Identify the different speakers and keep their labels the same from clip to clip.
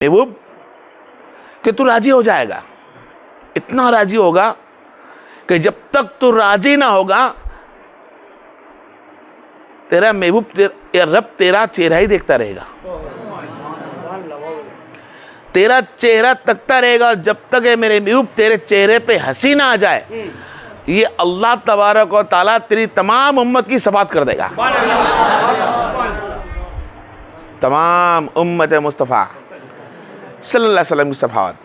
Speaker 1: महबूब कि तू राजी हो जाएगा, इतना राजी होगा कि जब तक तू राजी ना होगा तेरा महबूब रब तेरा चेहरा ही देखता रहेगा, तेरा चेहरा तकता रहेगा। और जब तक है मेरे महबूब तेरे चेहरे पे हंसी ना आ जाए, ये अल्लाह तबारक व तआला तेरी तमाम उम्मत की शफाअत कर देगा। तमाम उम्मत मुस्तफ़ा सल्लल्लाहु अलैहि वसल्लम की शफाअत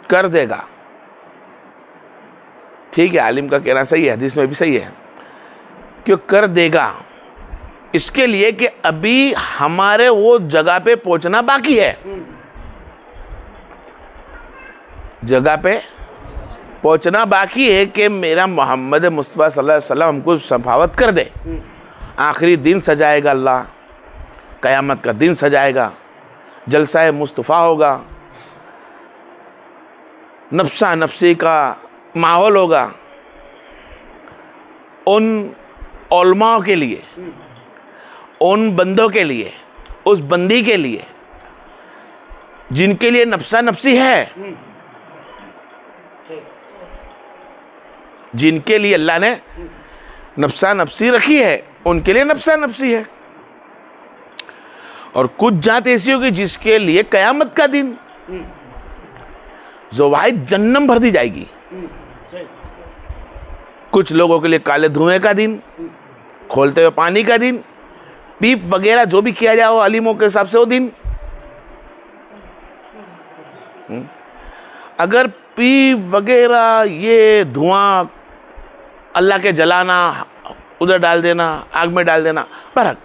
Speaker 1: कर देगा। ठीक है, आलिम का कहना सही है, हदीस में भी सही है, क्यों कर देगा। इसके लिए कि अभी हमारे वो जगह पे पहुंचना बाकी है, जगह पे पहुंचना बाकी है कि मेरा मोहम्मद मुस्तफ़ा सल्लल्लाहु अलैहि वसल्लम हमको शफाअत कर दे। आखिरी दिन सजाएगा अल्लाह, क़यामत का दिन सजाएगा, जलसा मुस्तफ़ा होगा, नफ्सा नफ्सी का माहौल होगा। उन उलमाओं के लिए, उन बंदों के लिए, उस बंदी के लिए जिनके लिए नफ्सा नफ्सी है, जिनके लिए अल्लाह ने नफ्सा नफ्सी रखी है, उनके लिए नफ्सा नफ्सी है। और कुछ जात ऐसी होगी जिसके लिए कयामत का दिन ज़वाहिद जन्नम भर दी जाएगी। कुछ लोगों के लिए काले धुएं का दिन, खोलते हुए पानी का दिन, पीप वगैरह जो भी किया जाए अलीमों के हिसाब से वो दिन। अगर पीप वगैरह ये धुआं अल्लाह के जलाना, उधर डाल देना, आग में डाल देना, फर्क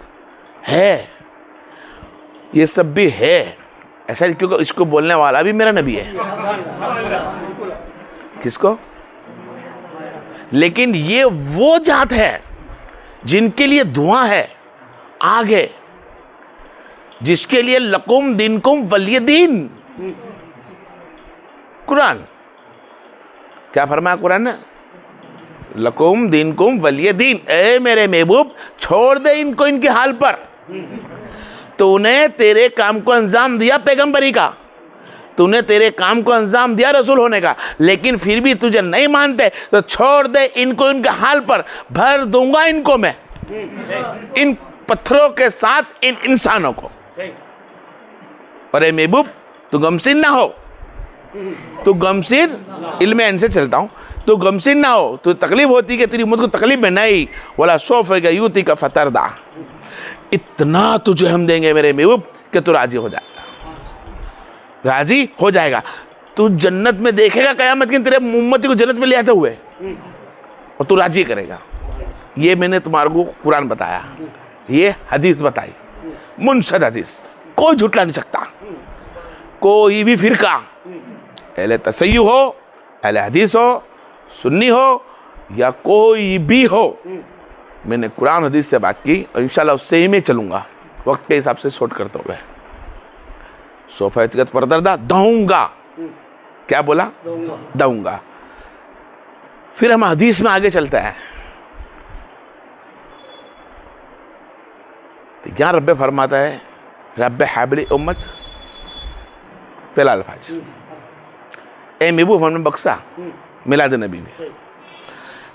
Speaker 1: है, ये सब भी है ऐसा, क्योंकि इसको बोलने वाला भी मेरा नबी है। किसको? लेकिन ये वो जात है जिनके लिए धुआं है, आग है, जिसके लिए लकुम दिनकुम वलिय दीन। कुरान क्या फरमाया कुरान ने? लकुम दिनकुम वलिय दीन। ए मेरे महबूब छोड़ दे इनको इनके हाल पर। तूने तेरे काम को अंजाम दिया पैगंबरी का, तूने तेरे काम को अंजाम दिया रसूल होने का, लेकिन फिर भी तुझे नहीं मानते तो छोड़ दे इनको इनके हाल पर। भर दूंगा इनको मैं, इन पत्थरों के साथ इन इंसानों को। अरे महबूब तू गमसीन ना हो, तू गमसीन, इल्म ऐन से चलता हूं, तू गमसीन ना हो। तू तकलीफ होती कि तेरी उम्मत को तकलीफ में नहीं, वाला सौफ है यूती का फतरदा, इतना तुझे हम देंगे मेरे महबूब कि तू राजी हो जाएगा, राजी हो जाएगा। तू जन्नत में देखेगा कयामत के तेरे उम्मती को जन्नत में ले आते हुए, और तू राजी करेगा। ये मैंने तुम्हारे को कुरान बताया, ये हदीस बताई, मुनसद हदीस, कोई झूठला नहीं सकता। कोई भी फिरका, अहले तसय्युह हो, अहले हदीस हो, सुन्नी हो, या कोई भी हो, मैंने कुरान हदीस से बात की और इंशाल्लाह उससे ही मैं चलूंगा, वक्त के हिसाब से शॉर्ट करते हुए। सोफायत परदर्दा दूंगा, क्या बोला? दूंगा। फिर हम हदीस में आगे चलते हैं। तो क्या रब्बे फरमाता है? रब्बे हाबली उम्मत, पहला अल्फाज, ए महबूब हमने बख्शा मिलाद नबी में,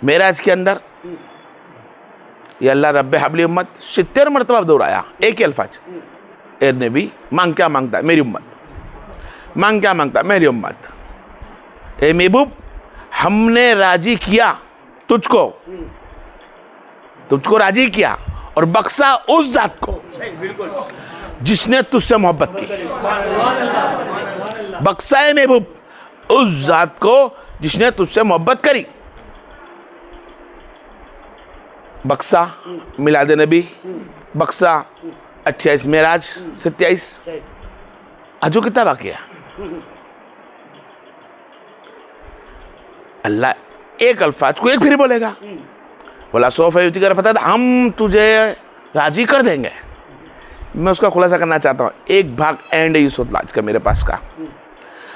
Speaker 1: मेराज के अंदर ये अल्लाह रब्बे हाबली उम्मत 70 मरतबा दोहराया, एक ही अल्फाज। ए नबी मांग क्या मांगता है? मेरी उम्मत। मांग क्या मांगता है? मेरी उम्मत। ए महबूब हमने राजी किया तुझको, तुझको राजी किया और बख्शा उस जात को जिसने तुझसे मोहब्बत की। बख्शा है महबूब उस जात को जिसने तुझसे मोहब्बत करी। बख्शा मिलाद नबी, बख्शा 28 मेराज 27, अजो कितना बाकी है? अल्लाह एक अल्फाज को एक फिर बोलेगा, बोला सौफ कर पता था हम तुझे राजी कर देंगे। मैं उसका खुलासा करना चाहता हूँ, एक भाग एंड यूसुफ लाज का मेरे पास का,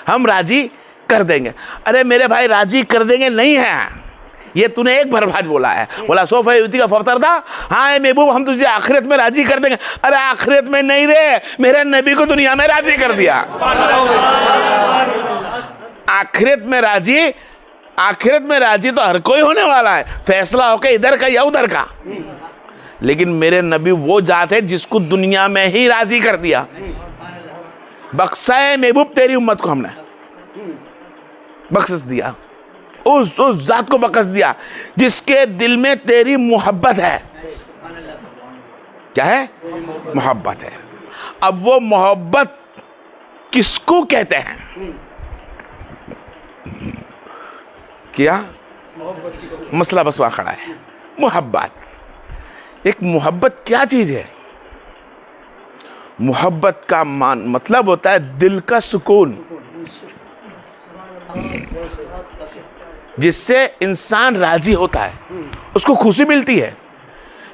Speaker 1: हम राजी कर देंगे। अरे मेरे भाई राजी कर देंगे नहीं है, ये तूने एक भरभाज बोला है। बोला सोफा युति का फफ्तर था, हाँ ए महबूब हम तुझे आखिरत में राजी कर देंगे। अरे आखिरत में नहीं रे, मेरे नबी को दुनिया में राजी कर दिया। आखिरत में राजी तो हर कोई होने वाला है, फैसला होके इधर का या उधर का। लेकिन मेरे नबी वो जात है जिसको दुनिया में ही राजी कर दिया। बख्शा है महबूब तेरी उम्मत को, हमने बख्शिश दिया, उस जात को बख्श दिया जिसके दिल में तेरी मोहब्बत है। क्या है? मोहब्बत है। अब वो मोहब्बत किसको कहते हैं? क्या मसला बस वहां खड़ा है। मोहब्बत, एक मोहब्बत क्या चीज है? मोहब्बत का मतलब होता है दिल का सुकून, जिससे इंसान राजी होता है, उसको खुशी मिलती है।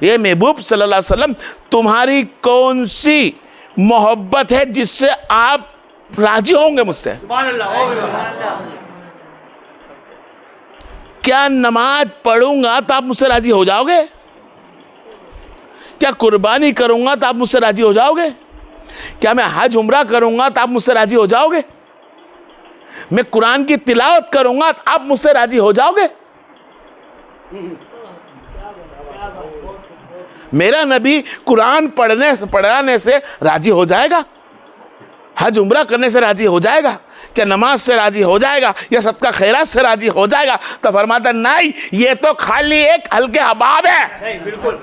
Speaker 1: ये महबूब सल्लल्लाहु अलैहि वसल्लम तुम्हारी कौन सी मोहब्बत है जिससे आप राजी होंगे मुझसे? क्या नमाज पढ़ूंगा तो आप मुझसे राजी हो जाओगे? क्या कुर्बानी करूंगा तो आप मुझसे राजी हो जाओगे? क्या मैं हज उम्रा करूंगा तो आप मुझसे राजी हो जाओगे? मैं कुरान की तिलावत करूंगा तो आप मुझसे राजी हो जाओगे? मेरा नबी कुरान पढ़ाने से राजी हो जाएगा? हज उम्रा करने से राजी हो जाएगा? क्या नमाज से राजी हो जाएगा? या सदका खैरात से राजी हो जाएगा? तो फरमाता नहीं, ये तो खाली एक हल्के हबाब है, बिल्कुल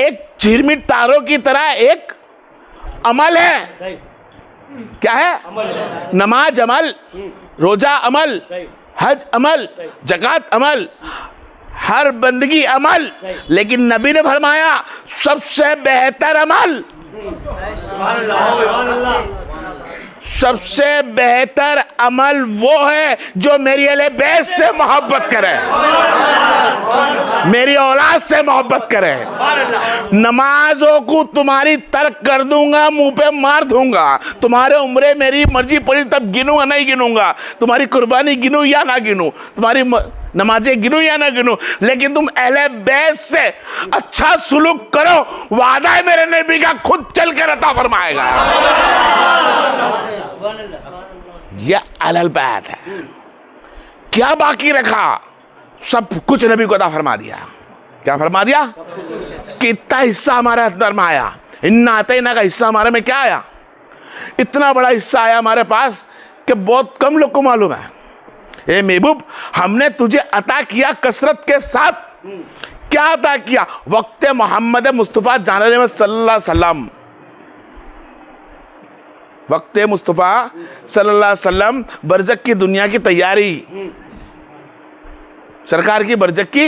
Speaker 1: एक झिरमिट तारों की तरह एक अमल है। क्या है? नमाज अमल, रोजा अमल, हज अमल, ज़कात अमल, हर बंदगी अमल। लेकिन नबी ने फरमाया सबसे बेहतर अमल, सबसे बेहतर अमल वो है जो मेरी अहले बैत से मोहब्बत करे, मेरी औलाद से मोहब्बत करे। नमाजों को तुम्हारी तर्क कर दूंगा, मुंह पे मार दूंगा। तुम्हारे उम्रे मेरी मर्जी पड़ी तब गिनूंगा नहीं गिनूंगा, तुम्हारी कुर्बानी गिनूं या ना गिनूं, तुम्हारी नमाजें गिनूं या ना गिनूं, लेकिन तुम अहले बैत से अच्छा सुलूक करो, वादा है मेरे नबी का खुद चल कर अता फरमाएगा। यह अलल बैत है। क्या बाकी रखा? सब कुछ नबी को अता फरमा दिया। क्या फरमा दिया? कितना हिस्सा हमारे अंदर में आया। इन्ना अतैना का हिस्सा हमारे में क्या आया? इतना बड़ा हिस्सा आया हमारे पास कि बहुत कम लोग को मालूम है। ए महबूब, हमने तुझे अता किया कसरत के साथ। क्या अता किया? वक्त मोहम्मद मुस्तफ़ा जाने में सल्लल्लाहु अलैहि वसल्लम, वक्त मुस्तफ़ा सल्लल्लाहु अलैहि वसल्लम, बरज़क की दुनिया की तैयारी, सरकार की बरज़क की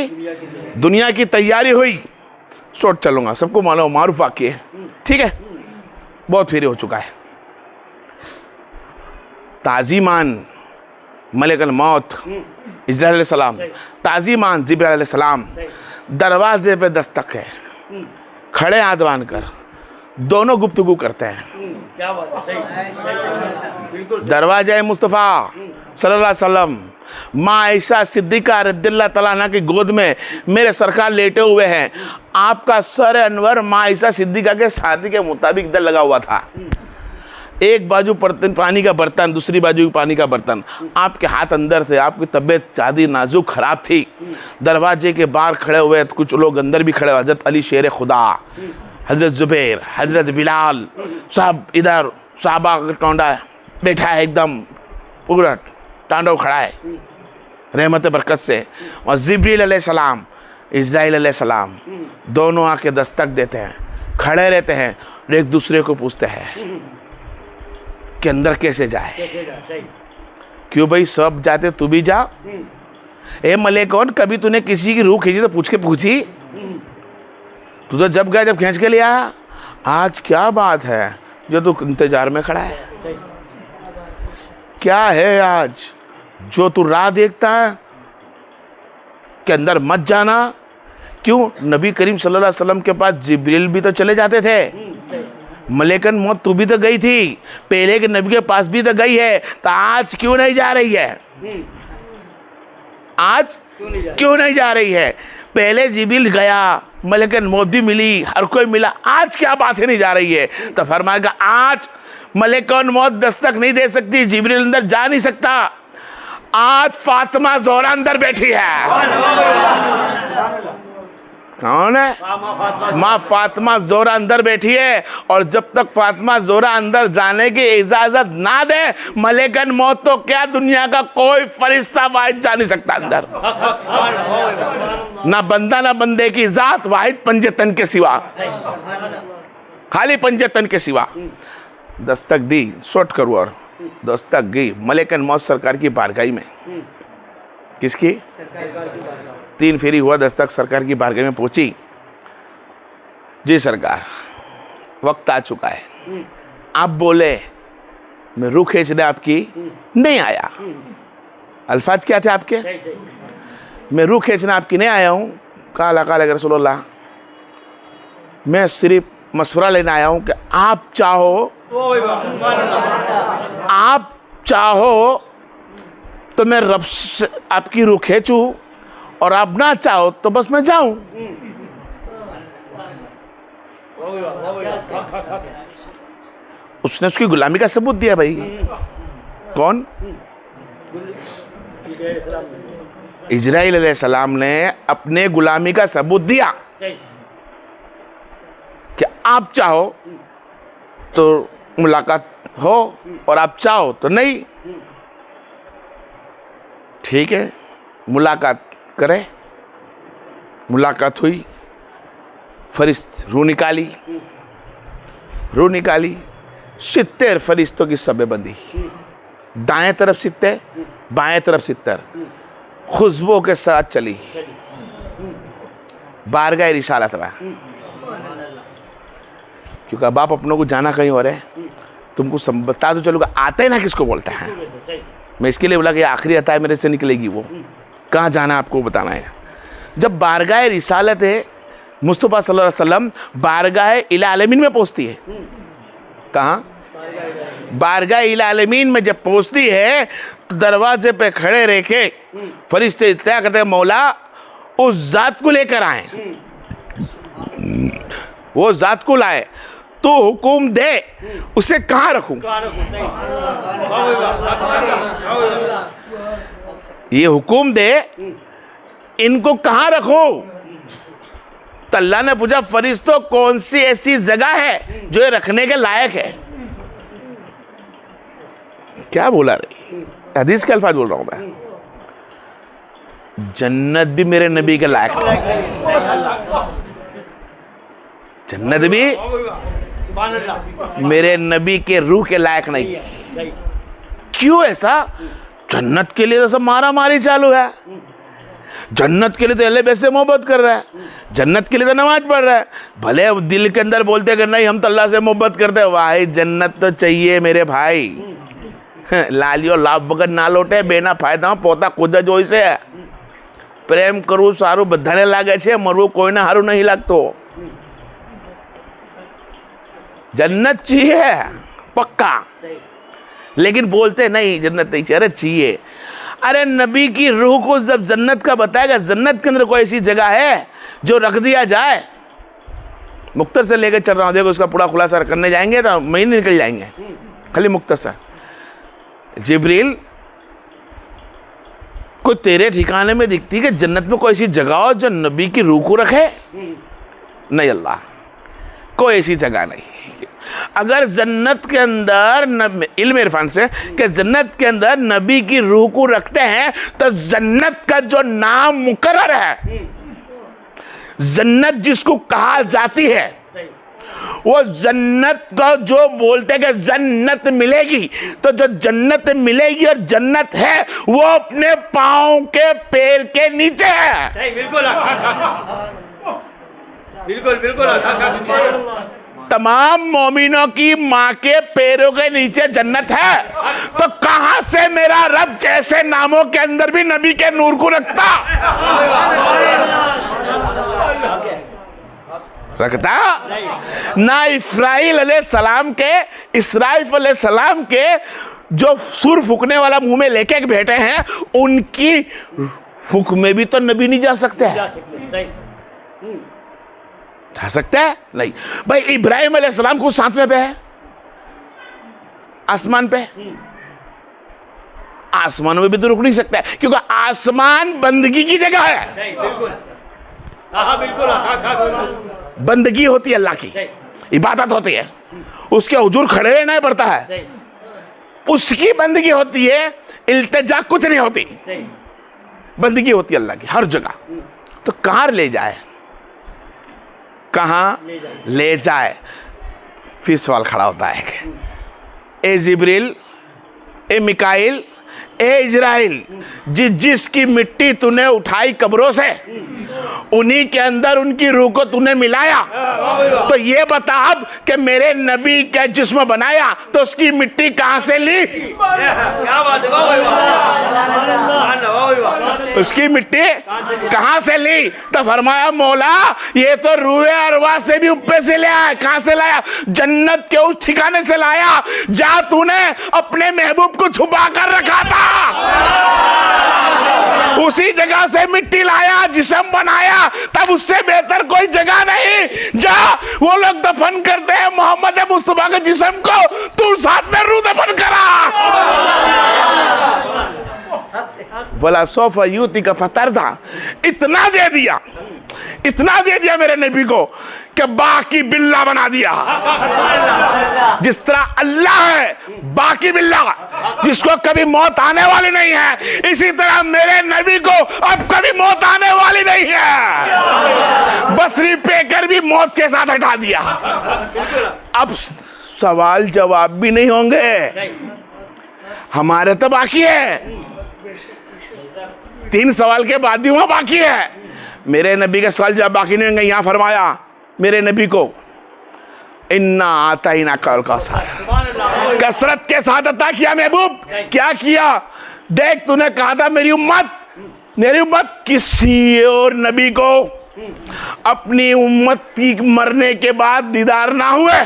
Speaker 1: दुनिया की तैयारी हुई। सोच चलूंगा, सबको मालूम मारूफ वाक़ई है, ठीक है, बहुत फेरे हो चुका है। ताज़ीमान मलिकल मौत इजराइल अलैहिस्सलाम, ताज़ीमान जिब्राइल अलैहिस्सलाम दरवाजे पे दस्तक है, खड़े हाथ बांध कर दोनों गुफ्तगू करते हैं। क्या बात है, सही दरवाजा मुस्तफ़ा सल्लल्लाहु अलैहि वसल्लम, माँ आयशा सिद्दीक़ा रज़ियल्लाहु तआला अन्हा की गोद में मेरे सरकार लेटे हुए हैं। आपका सर अनवर माँ आयशा सिद्दीक़ा के शादी के मुताबिक इधर लगा हुआ था। एक बाजू पानी का बर्तन, दूसरी बाजू पानी का बर्तन। आपके हाथ अंदर थे, आपकी तबीयत ज़्यादा नाजुक ख़राब थी। दरवाजे के बाहर खड़े हुए, कुछ लोग अंदर भी खड़े हुए, हज़रत अली शेर खुदा, हज़रत ज़ुबैर, हज़रत बिलाल, सब इधर साहबा टोंडा बैठा है, एकदम उगड़ा टांडव खड़ा है रहमत बरकत से। और जिब्रील अलैहिस्सलाम, इस्राइल अलैहिस्सलाम दोनों आके दस्तक देते हैं, खड़े रहते हैं और एक दूसरे को पूछते हैं कि अंदर कैसे जाए। क्यों भाई, सब जाते तू भी जा। ए मले कौन, कभी तूने किसी की रूह खींची तो पूछ के पूछी? तू तो जब गया जब खींच के ले आया। आज क्या बात है जो तू इंतजार में खड़ा है? क्या है आज जो तू राह देखता है कि अंदर मत जाना? क्यों? नबी करीम सल्लल्लाहु अलैहि वसल्लम के पास जिब्रील भी तो चले जाते थे, मलेकन मौत तू भी तो गई थी, पहले के नबी के पास भी तो गई है, तो आज क्यों नहीं जा रही है? आज क्यों नहीं जा रही है? पहले जिब्रील गया, मलकन मौत भी मिली, हर कोई मिला, आज क्या बात है नहीं जा रही है? तो फरमाएगा आज मलकन मौत दस्तक नहीं दे सकती, जिब्रील अंदर जा नहीं सकता, आज फातिमा ज़ोहरा अंदर बैठी है। कौन है? माँ फातिमा ज़ोहरा अंदर बैठी है, और जब तक फातिमा ज़ोहरा अंदर जाने की इजाजत ना दे, मलकन मौत तो क्या दुनिया का कोई फरिश्ता वाहिद जा नहीं सकता अंदर, ना बंदा ना बंदे की जात, वाहिद पंजतन के सिवा, खाली पंजतन के सिवा। दस्तक दी, शॉर्ट करूँ और दस्तक गई मलकन मौत सरकार की बारगाही में। किसकी? 3 फेरी हुआ, दस्तक सरकार की बारगाही में पहुंची। जी सरकार, वक्त आ चुका है, आप बोले मैं रूह खींचने आपकी नहीं आया। अल्फाज क्या थे आपके? मैं रूह खींचने आपकी नहीं आया हूँ। काला काला रसूलुल्लाह, मैं सिर्फ मशवरा लेने आया हूँ कि आप चाहो तो मैं रब से आपकी रूह खींचूं, और आप ना चाहो तो बस मैं जाऊं। उसने उसकी गुलामी का सबूत दिया भाई। कौन? इजराइल अलैहिस्सलाम ने अपने गुलामी का सबूत दिया कि आप चाहो तो मुलाकात हो, और आप चाहो तो नहीं। ठीक है, मुलाकात करे। मुलाकात हुई, फरिश्त रूह निकाली, 70 फरिश्तों की सबे बंदी, दाएं तरफ 70, बाएं तरफ 70, खुशबू के साथ चली बारगाह रिसालत में। क्योंकि अब आप अपनों को जाना कहीं और है, तुमको बता दो चलूँगा, आता ही ना किसको बोलता है। मैं इसके लिए बोला कि आखिरी अता है मेरे से निकलेगी, वो कहाँ जाना आपको बताना है। जब बारगाह रिसालत है मुस्तफ़ा सल्लल्लाहु अलैहि वसल्लम बारगाह इला आलमीन में पहुँचती है। कहाँ? बारगाह इला आलमीन में जब पहुँचती है तो दरवाजे पे खड़े रह के फरिश्ते इत्तला करते हैं, मौला उस जात को लेकर आए, वो जात को लाए, तो हुकुम दे उसे कहाँ रखूं? ये हुकुम दे, इनको कहाँ रखूं? तो अल्लाह ने पूछा, फरिश्तों कौन सी ऐसी जगह है जो ये रखने के लायक है? क्या बोला रही? हदीस के अल्फाज बोल रहा हूं मैं। जन्नत भी मेरे नबी के लायक नहीं, जन्नत भी मेरे नबी के रूह के लायक नहीं। क्यों ऐसा? जन्नत के लिए तो सब मारा मारी चालू है, जन्नत के लिए तो अल्लाह वैसे मोहब्बत कर रहा है, जन्नत के लिए तो नमाज पढ़ रहा है, भले दिल के अंदर बोलते कि नहीं हम तो अल्लाह से मोहब्बत करते हैं। भाई जन्नत तो चाहिए मेरे भाई, लालियो लाभ वगैरह ना लौटे, बेना फायदा पोता खुद जोई से प्रेम करूँ सारू बधाने लागे छे, मरવું कोઈને हारू नहीं लागतो। जन्नत चाहिए पक्का, लेकिन बोलते नहीं जन्नत नहीं चाहिए। अरे चाहिए, अरे नबी की रूह को जब जन्नत का बताएगा, जन्नत के अंदर कोई ऐसी जगह है जो रख दिया जाए। मुख्तर से लेकर चल रहा हूँ, देखो उसका पूरा खुलासा करने जाएंगे तो महीने निकल जाएंगे, खाली मुख्तसर। जिब्रील कोई तेरे ठिकाने में दिखती कि जन्नत में कोई ऐसी जगह हो जो नबी की रूह को रखे? नहीं अल्लाह, कोई ऐसी जगह नहीं। अगर जन्नत के अंदर इल्म इरफान से कि जन्नत के अंदर नबी की रूह को रखते हैं तो जन्नत का जो नाम मुकर्रर है, जन्नत जिसको कहा जाती है, वो जन्नत का जो बोलते हैं कि जन्नत मिलेगी, तो जो जन्नत मिलेगी और जन्नत है वो अपने पाँव के पैर के नीचे है। बिल्कुल बिल्कुल। तमाम मोमिनों की माँ के पैरों के नीचे जन्नत है, तो कहां से मेरा रब जैसे नामों के अंदर भी नबी के नूर को रखता? ना इस्राइल अलैहिस्सलाम के जो सुर फूकने वाला मुंह में लेके बैठे हैं, उनकी हुक्म में भी तो नबी नहीं जा सकते हैं। जा सकता है नहीं। भाई इब्राहिम अलैहिस्सलाम को सातवें पे है, आसमान पे, आसमानों में भी तो रुक नहीं सकता है, क्योंकि आसमान बंदगी की जगह है। बंदगी होती है अल्लाह की, इबादत होती है, उसके हुजूर खड़े रहना पड़ता है, उसकी बंदगी होती है, इल्तिजा कुछ नहीं होती, बंदगी होती है अल्लाह की हर जगह। तो कहाँ ले जाए, कहाँ ले जाए? फिर सवाल खड़ा होता है, ए जिब्रील, ए मिकाइल, ए इजराइल, जिसकी मिट्टी तूने उठाई कब्रों से, उन्हीं के अंदर उनकी रूह को तूने मिलाया, तो ये बता अब कि मेरे नबी का जिस्म बनाया तो उसकी मिट्टी कहां से ली? क्या बात है, उसकी मिट्टी कहां से ली? तो फरमाया मौला ये तो रूह अरवा से भी ऊपर से ले आया। कहां से लाया? जन्नत के उस ठिकाने से लाया जहां तूने अपने महबूब को छुपा कर रखा था, उसी जगह से मिट्टी लाया, जिस्म बनाया। तब उससे बेहतर कोई जगह नहीं जहां वो लोग दफन करते हैं मोहम्मद मुस्तफा के जिस्म को, तू साथ में रूह दफन करा। वला सोफा यूती का फतरदा, इतना दे दिया, इतना दे दिया मेरे नबी को कि बाकी बिल्ला बना दिया। जिस तरह अल्लाह है बाकी बिल्ला, जिसको कभी मौत आने वाली नहीं है, इसी तरह मेरे नबी को अब कभी मौत आने वाली नहीं है। बसरी पेकर भी मौत के साथ हटा दिया। अब सवाल जवाब भी नहीं होंगे, हमारे तो बाकी है, 3 सवाल के बाद भी वहां बाकी है। मेरे नबी के सवाल जवाब बाकी नहीं होंगे। यहां फरमाया मेरे नबी को, इन्ना आताइना कल का साथ कसरत के साथ अता किया महबूब। क्या किया? देख तूने कहा था मेरी उम्मत किसी और नबी को अपनी उम्मत की मरने के बाद दीदार ना हुए।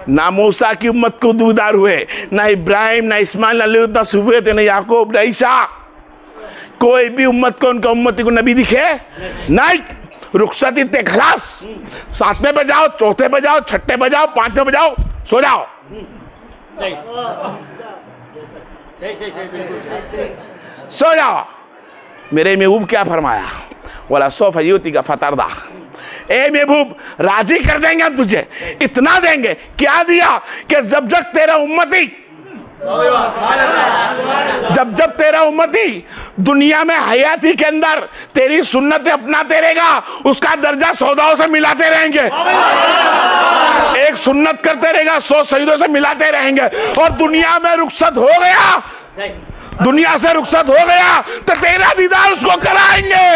Speaker 1: ना मूसा की उम्मत को दीदार हुए, ना इब्राहिम, ना इस्माइल, ना सुबह थे, ना याकूब, ना ईसा। कोई भी उम्मत को उनका उम्मती को नबी दिखे नहीं। रुखसत इतने खलास, 7वें पे जाओ, 4थे पे जाओ, 6ठे पे जाओ, 5वें पे जाओ, सो जाओ। सो जाओ। मेरे महबूब क्या फरमाया? वाला सोफा यूती का फतरदा, ए महबूब राजी कर देंगे हम तुझे, इतना देंगे। क्या दिया? कि जब जब तेरा उम्मती तेरा उम्मती दुनिया में हयाती के अंदर तेरी सुन्नतें अपनाते रहेगा, उसका दर्जा सौदाओं से मिलाते रहेंगे। एक सुन्नत करते रहेगा, 100 शहीदों से मिलाते रहेंगे। और दुनिया में रुखसत हो गया, दुनिया से रुखसत हो गया तो तेरा दीदार उसको कराएंगे,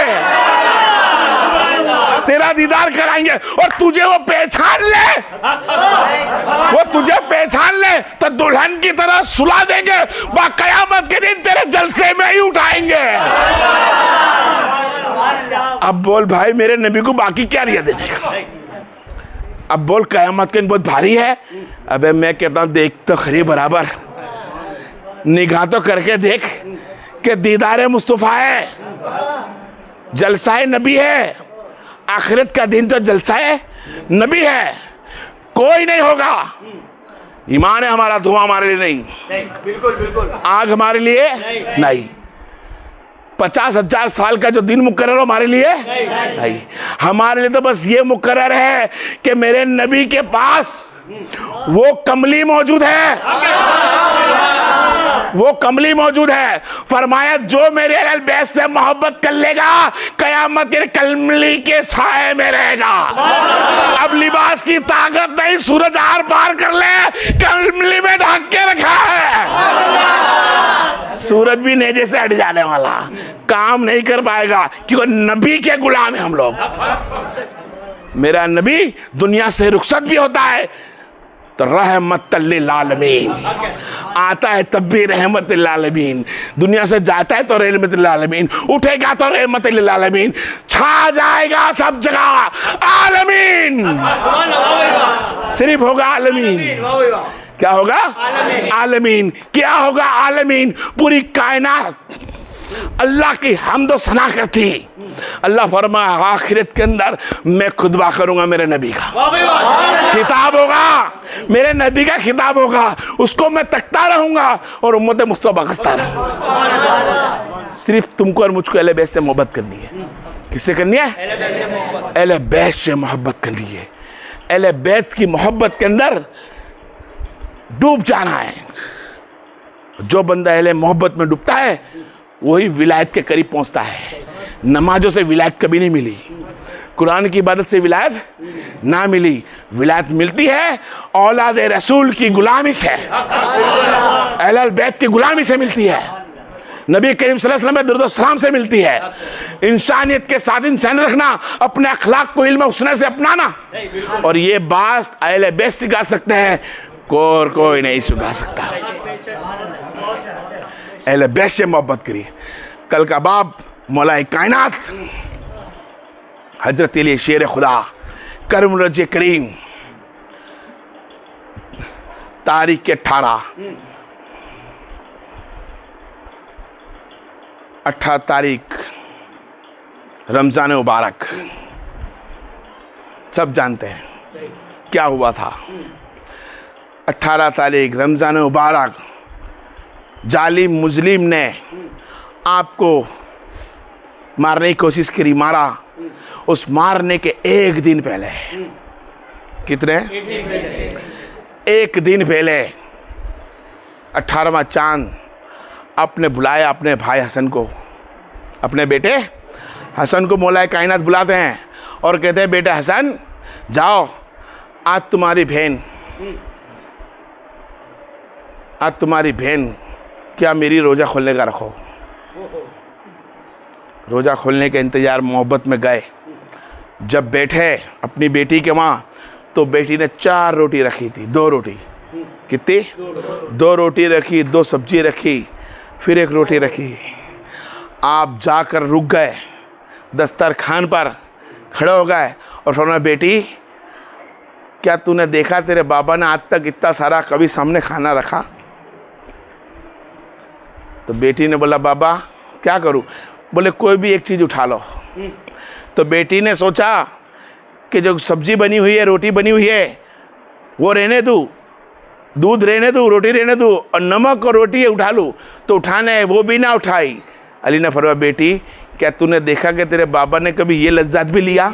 Speaker 1: तेरा दीदार कराएंगे। और तुझे वो पहचान ले तो दुल्हन की तरह सुला देंगे, क़यामत के दिन तेरे जलसे में ही उठाएंगे। अब बोल भाई मेरे नबी को बाकी क्या रिया देने का? अब बोल क़यामत के दिन बहुत भारी है। अबे मैं कहता हूं देख तो खरी बराबर, निगाह तो करके देख कि दीदार मुस्तफा है, जलसा है नबी है, आखिरत का दिन तो जलसा है नबी है। कोई नहीं होगा। ईमान है हमारा, धुआं हमारे लिए नहीं, बिल्कुल आग हमारे लिए नहीं। 50,000 साल का जो दिन मुकर्रर हमारे लिए नहीं। हमारे लिए तो बस ये मुकर्रर है कि मेरे नबी के पास वो कमली मौजूद है, वो कमली मौजूद है। फरमाया जो मेरे अहल बैत से मोहब्बत कर लेगा कयामत के कमली के साए में रहेगा। अब लिबास की ताकत नहीं, सूरज आर पार कर ले, कमली में ढक के रखा है। सूरज भी नेजे से हट जाने वाला, काम नहीं कर पाएगा, क्योंकि नबी के गुलाम है हम लोग। मेरा नबी दुनिया से रुखसत भी होता है तो रहमतल लिल आलमीन आता है, तब भी रहमतल लिल आलमीन। दुनिया से जाता है तो रहमतल लिल आलमीन, उठेगा तो रहमतल लिल आलमीन, छा जाएगा सब जगह आलमीन, सिर्फ होगा आलमीन। क्या होगा? आलमीन। क्या होगा? आलमीन। पूरी कायनात अल्लाह की हम्द सना करती। अल्लाह फरमाया आखिरत के अंदर मैं खुतबा करूंगा, मेरे नबी का खिताब होगा, मेरे नबी का खिताब होगा, उसको मैं तकता रहूंगा और उम्मत मुस्तफा बखसता रहूंगा। सिर्फ तुमको और मुझको अहले बैत से मोहब्बत करनी है। किससे करनी है? अहले बैत से मोहब्बत करनी है। अहले बैत की मोहब्बत के अंदर डूब जाना है। जो बंदा अहले मोहब्बत में डूबता है वही विलायत के करीब पहुंचता है। नमाजों से विलायत कभी नहीं मिली, कुरान की इबादत से विलायत ना मिली। विलायत मिलती है औलाद रसूल की गुलामी से, अहले बैत की गुलामी से मिलती है, नबी करीम सल्लल्लाहु अलैहि वसल्लम दुरूद सलाम से मिलती है। इंसानियत के साथ इंसान रखना, अपने अखलाक को इल्म उसने से अपनाना, और ये बात अहले बैत सिखा सकते हैं, कोई नहीं सिखा सकता। अहले बैत से मोहब्बत करिए। कल का बाप मौलाए कायनात हजरत अली शेर खुदा करम रज करीम तारीख के 18 तारीख रमजान मुबारक, सब जानते हैं क्या हुआ था। 18 तारीख रमजान मुबारक जालिम मुस्लिम ने आपको मारने की कोशिश करी, मारा। उस मारने के एक दिन पहले, कितने? एक दिन पहले 18वां चांद आपने बुलाया अपने भाई हसन को, अपने बेटे हसन को मौलाए कायनात बुलाते हैं और कहते हैं बेटे हसन जाओ, आज तुम्हारी बहन क्या मेरी रोज़ा खोलने का रखो। रोज़ा खोलने के इंतज़ार मोहब्बत में गए। जब बैठे अपनी बेटी के वहाँ तो बेटी ने 4 रोटी रखी थी, 2 रोटी, कितनी? 2 रोटी रखी, 2 सब्जी रखी, फिर 1 रोटी रखी। आप जाकर रुक गए, दस्तरखान पर खड़े हो गए और फरमाया बेटी क्या तूने देखा तेरे बाबा ने आज तक इतना सारा कभी सामने खाना रखा? तो बेटी ने बोला बाबा क्या करूं? बोले कोई भी एक चीज़ उठा लो। तो बेटी ने सोचा कि जो सब्जी बनी हुई है, रोटी बनी हुई है, वो रहने दूँ, दूध रहने दूँ, रोटी रहने दूँ, और नमक और रोटी उठा लूँ। तो उठाने है वो भी ना उठाई। अली ने फरमाया बेटी क्या तूने देखा कि तेरे बाबा ने कभी ये लज्जत भी लिया?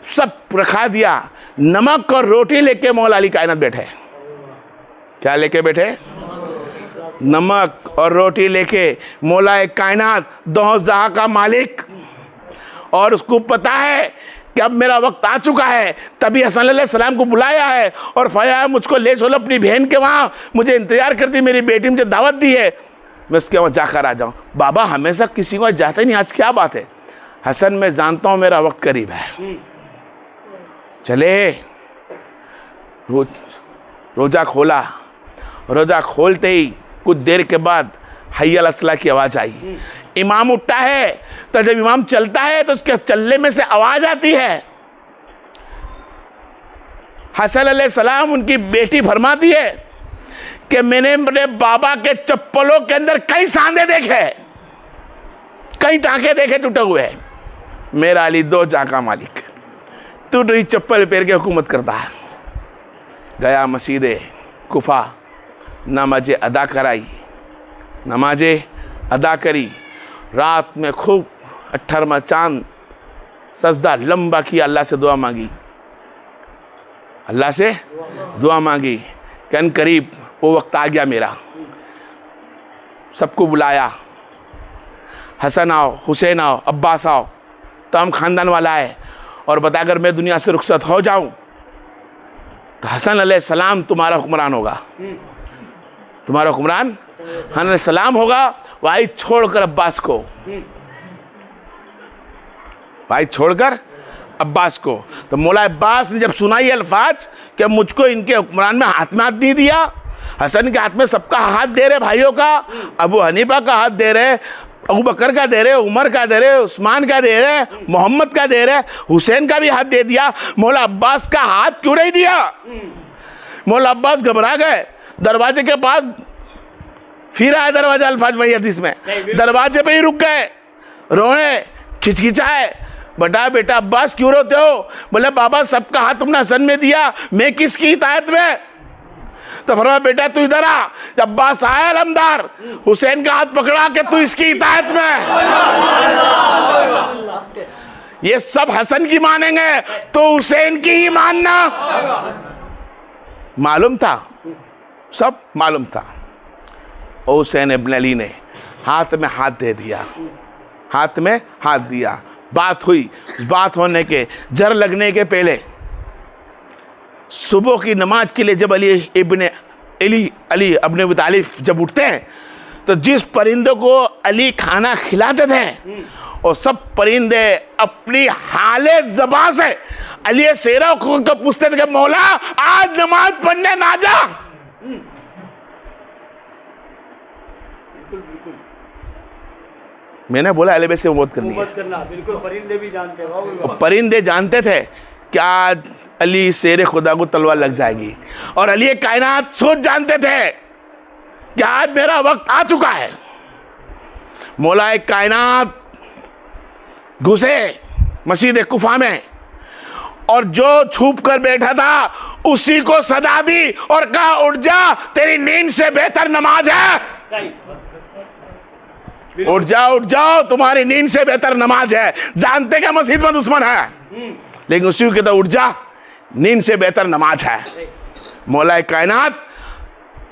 Speaker 1: सब रखा दिया। नमक और रोटी लेके मौला अली कायनात बैठे। क्या लेके बैठे? नमक और रोटी लेके मौला कायनात, दो जहां का मालिक। और उसको पता है कि अब मेरा वक्त आ चुका है, तभी हसन अलैहिस्सलाम को बुलाया है और फया मुझको ले चलो अपनी बहन के वहाँ, मुझे इंतजार करती, मेरी बेटी मुझे दावत दी है, मैं उसके वहाँ जाकर आ जाऊँ। बाबा हमेशा किसी को जाते नहीं, आज क्या बात है? हसन मैं जानता हूँ मेरा वक्त करीब है। चले रोज़ा खोला। रोज़ा खोलते ही कुछ देर के बाद हय्या अल अस्सलाह की आवाज़ आई। इमाम उठता है तो जब इमाम चलता है तो उसके चलने में से आवाज़ आती है। हसन अलैहिस्सलाम उनकी बेटी फरमाती है कि मैंने मेरे बाबा के चप्पलों के अंदर कई सांधे देखे, कई टांके देखे टूटे हुए। मेरा अली 2 जहां का मालिक टूटी हुई चप्पल पहन के हुकूमत करता है। गया मस्जिद कुफा, नमाज़ें अदा कराई, नमाज़ें अदा करी। रात में खूब 18वां चांद सजदा लंबा किया, अल्लाह से दुआ मांगी, अल्लाह से दुआ मांगी। कन करीब वो वक्त आ गया मेरा। सबको बुलाया, हसन आओ, हुसैन आओ, अब्बास आओ, तमाम खानदान वाला है, और बताकर मैं दुनिया से रुखसत हो जाऊं तो हसन अलैहिस्सलाम तुम्हारा हुक्मरान होगा, तुम्हारा हुक्मरान हसन अलैहिस्सलाम होगा। भाई छोड़कर अब्बास को, भाई छोड़कर अब्बास को। तो मौला अब्बास ने जब सुना ये अल्फाज कि मुझको इनके हुक्मरान में हाथ में हाथ नहीं दिया, हसन के हाथ में सबका हाथ दे रहे, भाइयों का, अबू हनीफा का हाथ दे रहे, अबू बकर का दे रहे, उमर का दे रहे, उस्मान का दे रहे, मोहम्मद का दे रहे, हुसैन का भी हाथ दे दिया, मौला अब्बास का हाथ क्यों नहीं दिया? मौला अब्बास घबरा गए। दरवाजे के पास फिर आया दरवाजा, अल्फाज वही हदीस में, दरवाजे पे ही रुक गए, रोने, खिचखिचाए, बता बेटा अब्बास क्यों रोते हो? बोले बाबा सबका हाथ तुमने हसन में दिया, मैं किसकी हिदायत में? तो फरमाया बेटा तू इधर आ। जब अब्बास आया अलमदार, हुसैन का हाथ पकड़ा के तू इसकी हिदायत में। ये सब हसन की मानेंगे तो हुसैन की ही मानना। मालूम था, सब मालूम था। हुसैन इब्न अली ने हाथ में हाथ दे दिया, हाथ में हाथ दिया, बात हुई। उस बात होने के जर लगने के पहले सुबह की नमाज के लिए जब अली अबन अबी तालिब जब उठते हैं तो जिस परिंदों को अली खाना खिलाते थे और सब परिंदे अपनी हाले ज़बान से अली शेरा को पूछते थे कि मौला आज नमाज पढ़ने ना जा। मैंने बोला अली से मोहब्बत करनी है,
Speaker 2: बिल्कुल परिंदे भी जानते हैं,
Speaker 1: परिंदे जानते थे कि आज अली शेर खुदा को तलवार लग जाएगी, और अली कायनात सोच जानते थे कि आज मेरा वक्त आ चुका है। मौलाए कायनात घुसे मस्जिद कुफा में और जो छुप कर बैठा था उसी को सदा दी और कहा उठ जा, तेरी नींद से बेहतर नमाज है। उठ जाओ, तुम्हारी नींद से बेहतर नमाज है। जानते क्या मस्जिद में दुश्मन है, लेकिन उसी को कहता उठ जा, नींद से बेहतर नमाज है। मौलाए कायनात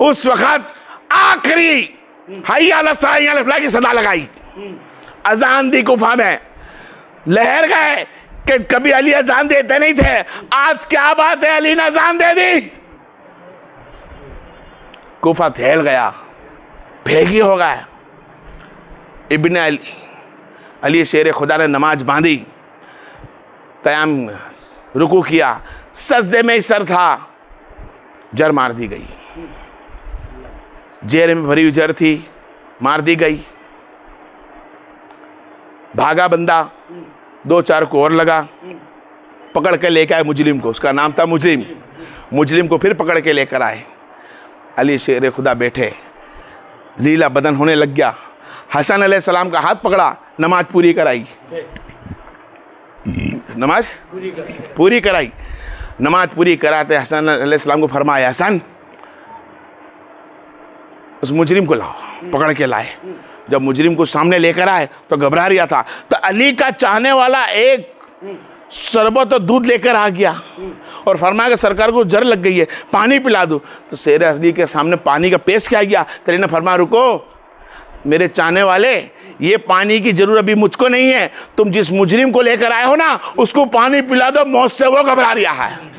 Speaker 1: उस वक्त आखिरी हय्या अला सलाह अला फलाह की सदा लगाई, अजान दी कुफा में। लहर गए कि कभी अली अजान देते नहीं थे, आज क्या बात है अली ने अजान दे दी। कुफा फैल गया, भेगी हो गया। इब्न अली शेर खुदा ने नमाज बांधी, कयाम रुकू किया, सजदे में ही सर था, जर मार दी गई। जेर में भरी हुई जर थी, मार दी गई। भागा बंदा, 2-4 को और लगा, पकड़ के लेकर आए मुजरिम को, उसका नाम था मुजरिम। मुजरिम को फिर पकड़ के लेकर आए। अली शेर खुदा बैठे, लीला बदन होने लग गया। हसन अलैहिस्सलाम का हाथ पकड़ा, नमाज पूरी कराई, नमाज पूरी कराई। नमाज पूरी कराते हसन अलैहिस्सलाम को फरमाया, हसन उस मुजरिम को लाओ। पकड़ के लाए। जब मुजरिम को सामने लेकर आए तो घबरा रहा था, तो अली का चाहने वाला एक शरबत और दूध लेकर आ गया और फरमाया कि सरकार को जर लग गई है, पानी पिला दो। तो शेर अली के सामने पानी का पेश किया गया। तेरे ने फरमाया रुको मेरे चाहने वाले, ये पानी की जरूरत अभी मुझको नहीं है, तुम जिस मुजरिम को लेकर आए हो ना उसको पानी पिला दो, मौत से वो घबरा रहा है।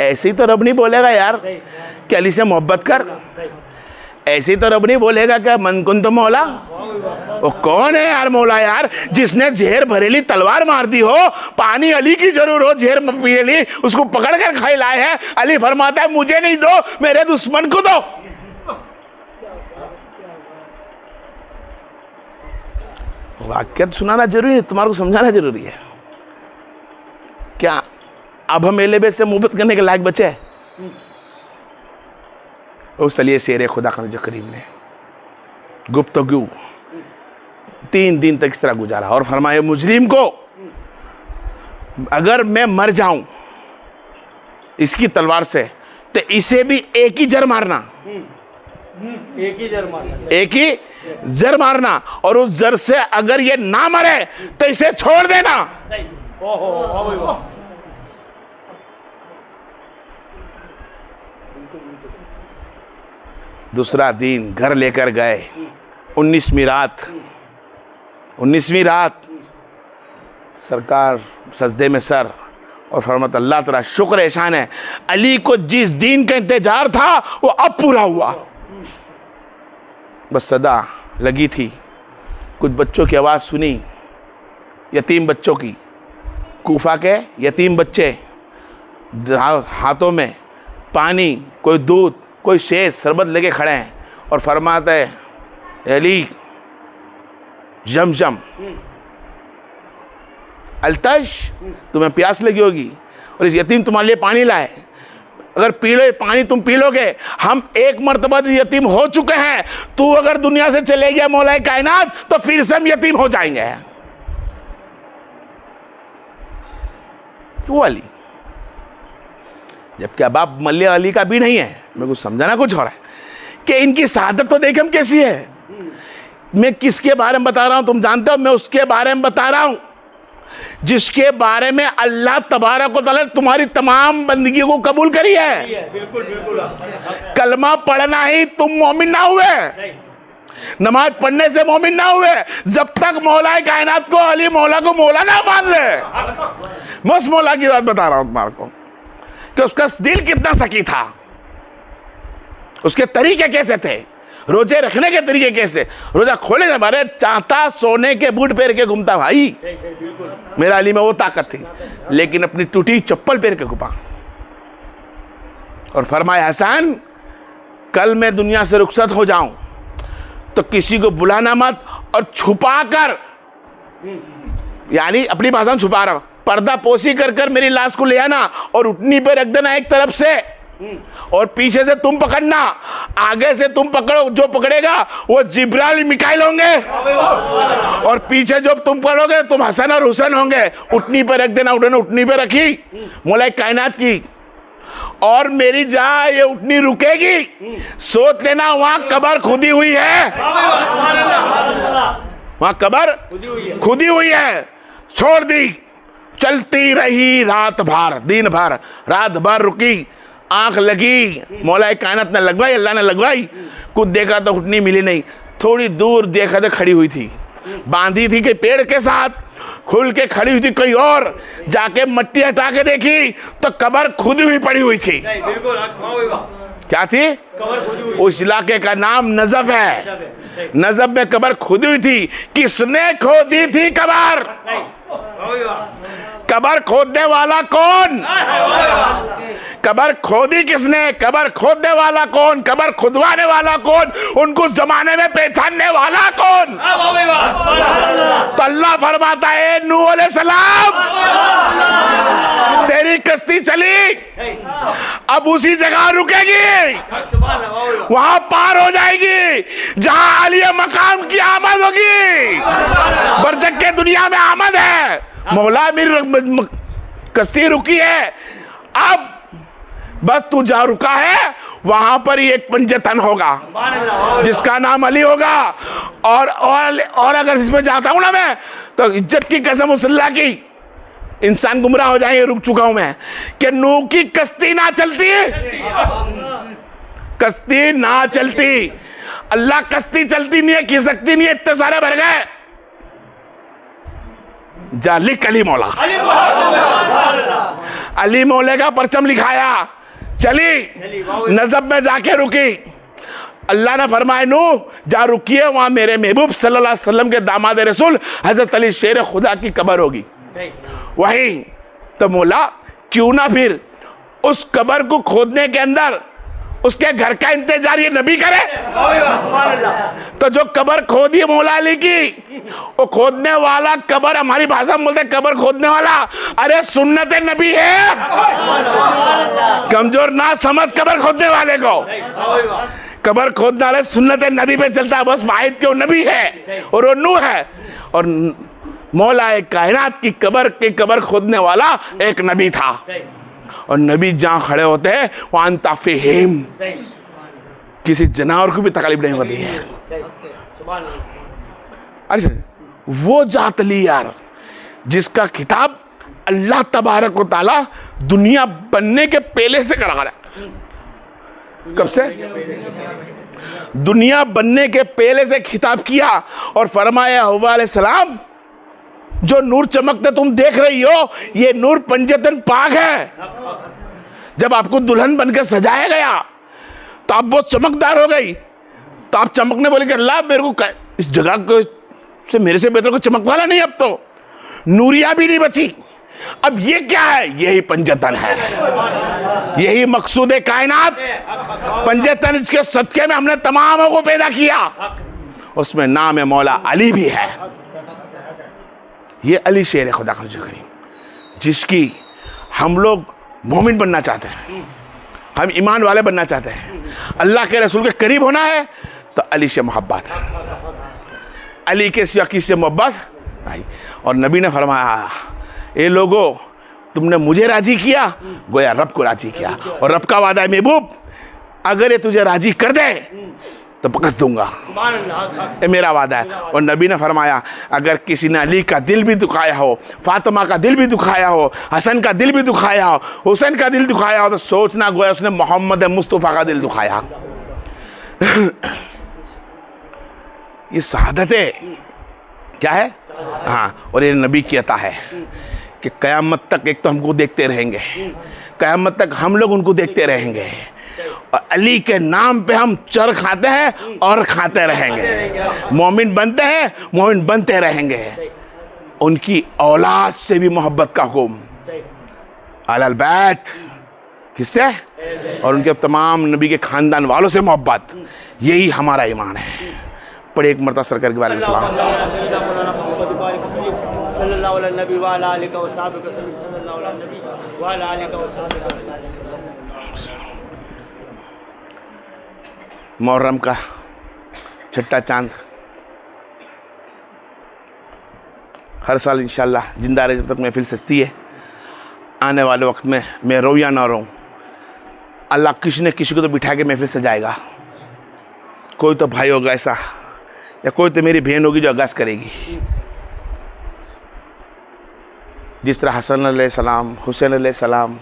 Speaker 1: ऐसे ही तो रब नहीं बोलेगा यार कि अली से मोहब्बत कर। ऐसे ही तो रब नहीं बोलेगा क्या मन कुन तो मौला। वो कौन है यार मौला यार, जिसने जहर भरेली तलवार मार दी हो, पानी अली की जरूर हो, जहर पियली उसको पकड़ कर खाई लाए हैं। अली फरमाता है मुझे नहीं दो, मेरे दुश्मन को दो। वाक्य सुनाना जरूरी है, तुम्हारे को समझाना जरूरी है। क्या अब हम एलेबे से मोहब्बत करने के लायक बचे हैं? उस अली शेर खुदा का जो करीम ने गुफ्तगू 3 दिन तक इस तरह गुजारा और फरमाया मुजरिम को अगर मैं मर जाऊं इसकी तलवार से तो इसे भी एक ही जर मारना,
Speaker 2: एक ही
Speaker 1: जर मारना, और उस जर से अगर ये ना मरे तो इसे छोड़ देना। दूसरा दिन घर लेकर गए। 19वीं रात सरकार सजदे में सर और फरमाता अल्लाह तेरा शुक्र एहसान है, अली को जिस दिन का इंतजार था वो अब पूरा हुआ। बस सदा लगी थी, कुछ बच्चों की आवाज़ सुनी, यतीम बच्चों की, कूफा के यतीम बच्चे, हाथों में पानी, कोई दूध, कोई शेर शरबत लेके खड़े हैं और फरमाता है अली जमजम अल्तश, तुम्हें प्यास लगी होगी और इस यतीम तुम्हारे लिए पानी लाए। अगर पी लो पानी तुम पी लोगे, हम एक मर्तबा यतीम हो चुके हैं, तू अगर दुनिया से चले गया मौला कायनात तो फिर से हम यतीम हो जाएंगे। वो अली, जबकि अब आप मल्लिया अली का भी नहीं है। मेरे को समझाना कुछ हो रहा है कि इनकी शहादत तो देख हम कैसी है। मैं किसके बारे में बता रहा हूं तुम जानते हो? मैं उसके बारे में बता रहा हूं जिसके बारे में अल्लाह तबारक व तआला तुम्हारी तमाम बंदगी को कबूल करी है।
Speaker 2: बिल्कुल बिल्कुल।
Speaker 1: कलमा पढ़ना ही तुम मोमिन ना हुए, नमाज पढ़ने से मोमिन ना हुए जब तक मौला कायनात को, अली मौला को मौला ना मान ले। मैं उस मौला की बात बता रहा हूं तुम्हारे को कि उसका दिल कितना सकी था, उसके तरीके कैसे थे, रोजे रखने के तरीके कैसे। रोजा खोले ना बारे चाहता सोने के बूट पहन के घूमता भाई। मेरा अली में वो ताकत थी, लेकिन अपनी टूटी चप्पल पहन के घुमा। और फरमाया हसन, कल मैं दुनिया से रुखसत हो जाऊं तो किसी को बुलाना मत, और छुपा कर, यानी अपनी भाषा में छुपा रहा, पर्दा पोसी कर कर मेरी लाश को ले आना और उठनी पे रख देना एक तरफ से, और पीछे से तुम पकड़ना, आगे से तुम पकड़ो, जो पकड़ेगा वो जिब्राइल मिकाइल होंगे, और पीछे जो तुम पकड़ोगे तुम हसन और हुसैन होंगे। उठनी पे रख देना। उन्होंने उठनी पे रखी मौला कायनात की, और मेरी जहां ये उठनी रुकेगी सोच लेना वहां कब्र खुदी हुई है, वहां कब्र खुदी हुई है। छोड़ दी, चलती रही रात भर, दिन भर, रात भर रुकी, आंख लगी, मौला कायनात ने लगवाई, अल्लाह ने लगवाई, कुछ देखा तो उठनी मिली नहीं। थोड़ी दूर देखा तो खड़ी हुई थी, बांधी थी कि पेड़ के साथ, खुल के खड़ी हुई थी कहीं और, जाके मिट्टी हटा के देखी तो कब्र खुदी हुई पड़ी हुई थी। क्या थी? उस इलाके का नाम नजफ है। नजफ में कब्र खुदी हुई थी। किसने खोदी थी कब्र? कब्र खोदने वाला कौन? कब्र खोदी किसने? कब्र खोदने वाला कौन? कब्र खुदवाने वाला कौन? उनको जमाने में पहचानने वाला कौन? तो अल्लाह फरमाता है नूह अलैहिस्सलाम, तेरी कश्ती चली, अब उसी जगह रुकेगी, वहां पार हो जाएगी जहां अली मकाम की आमद होगी। बरज़ख के दुनिया में आमद है, मौला मेरी कश्ती रुकी है, अब बस तू जहां रुका है वहां पर ही एक पंजतन होगा जिसका नाम अली होगा। और अगर इसमें जाता हूं ना मैं तो इज्जत की कसम उस अल्लाह की, इंसान गुमराह हो जाएंगे। रुक चुका हूं मैं कि नूह की कश्ती ना चलती, कश्ती ना चलती, अल्लाह कश्ती चलती नहीं है, खिसकती नहीं है, इतने सारे भर गए। जालिक अली मौला, अली मौले का परचम लिखाया, चली, नजब में जाके रुकी। अल्लाह ने फरमाया नूह जहां रुकी है वहां मेरे महबूब सल्लल्लाहु अलैहि वसल्लम के दामाद रसूल हजरत अली शेर खुदा की कब्र होगी वहीं। तो मौला क्यों ना फिर उस कब्र को खोदने के अंदर उसके घर का इंतजार ये नबी करे। तो जो कब्र खोदी है मौला अली की, वो खोदने वाला कब्र, हमारी भाषा में बोलते कब्र खोदने वाला, अरे सुन्नत नबी है। कमजोर ना समझ कब्र खोदने वाले को, कब्र खोदने वाले सुन्नत नबी पे चलता है, बस वाहिद के वो नबी है और वो नूह है। और मौला कायनात की कब्र खोदने वाला एक नबी था, और नबी जहां खड़े होते हैं वहां अंताफिहिम, किसी जानवर को भी तकलीफ नहीं होती है। अच्छा, वो जात ली यार जिसका खिताब अल्लाह तबारक व तआला दुनिया बनने के पहले से करा रहा है। कब से? दुनिया बनने के पहले से खिताब किया और फरमाया हुआ अलैहिस्सलाम, जो नूर चमकते तुम देख रही हो ये नूर पंजतन पाक है। जब आपको दुल्हन बनकर सजाया गया तो आप बहुत चमकदार हो गई, तो आप चमकने बोले कि अल्लाह मेरे को इस जगह को से मेरे से बेहतर को चमक वाला नहीं, अब तो नूरिया भी नहीं बची। अब ये क्या है? यही पंजतन है, यही मकसूद कायनात। पंजतन इसके सदके में हमने तमामों को पैदा किया, उसमें नाम है मौला अली भी है। ये अली शेर खुदा का जिक्र जिसकी हम लोग मोमिन बनना चाहते हैं, हम ईमान वाले बनना चाहते हैं, अल्लाह के रसूल के करीब होना है, तो अली से मोहब्बत, अली के सिवा किसी से मोहब्बत नहीं। और नबी ने फरमाया, ये लोगों तुमने मुझे राजी किया, गोया रब को राजी किया, और रब का वादा है महबूब, अगर ये तुझे राजी कर दे तो बकस दूंगा, ये मेरा वादा है। और नबी ने फरमाया, अगर किसी ने अली का दिल भी दुखाया हो, फातिमा का दिल भी दुखाया हो, हसन का दिल भी दुखाया हो, हुसैन का दिल दुखाया हो, तो सोचना गोया उसने मोहम्मद मुस्तफ़ा का दिल दुखाया। ये शहादत है, क्या है? हाँ, और ये नबी की अता है कि क़यामत तक एक तो हमको देखते रहेंगे, क़यामत तक हम लोग उनको देखते रहेंगे, और अली के नाम पे हम चर खाते हैं और खाते रहेंगे, मोमिन बनते हैं, मोमिन बनते रहेंगे। उनकी औलाद से भी मोहब्बत का हुक्म, अहल बैत, किससे? और उनके तमाम नबी के खानदान वालों से मोहब्बत, यही हमारा ईमान है। पढ़े एक मरतबा सरकार के बारे में सलाम। मुहर्रम का छठा चांद हर साल इंशाल्लाह जिंदा रहे, जब तक महफिल सजती है। आने वाले वक्त में मैं रो या ना रो, अल्लाह किसी न किसी को तो बिठा के महफिल सजाएगा। कोई तो भाई होगा ऐसा, या कोई तो मेरी बहन होगी जो अगास करेगी। जिस तरह हसन अलैहिस्सलाम, हुसैन अलैहिस्सलाम,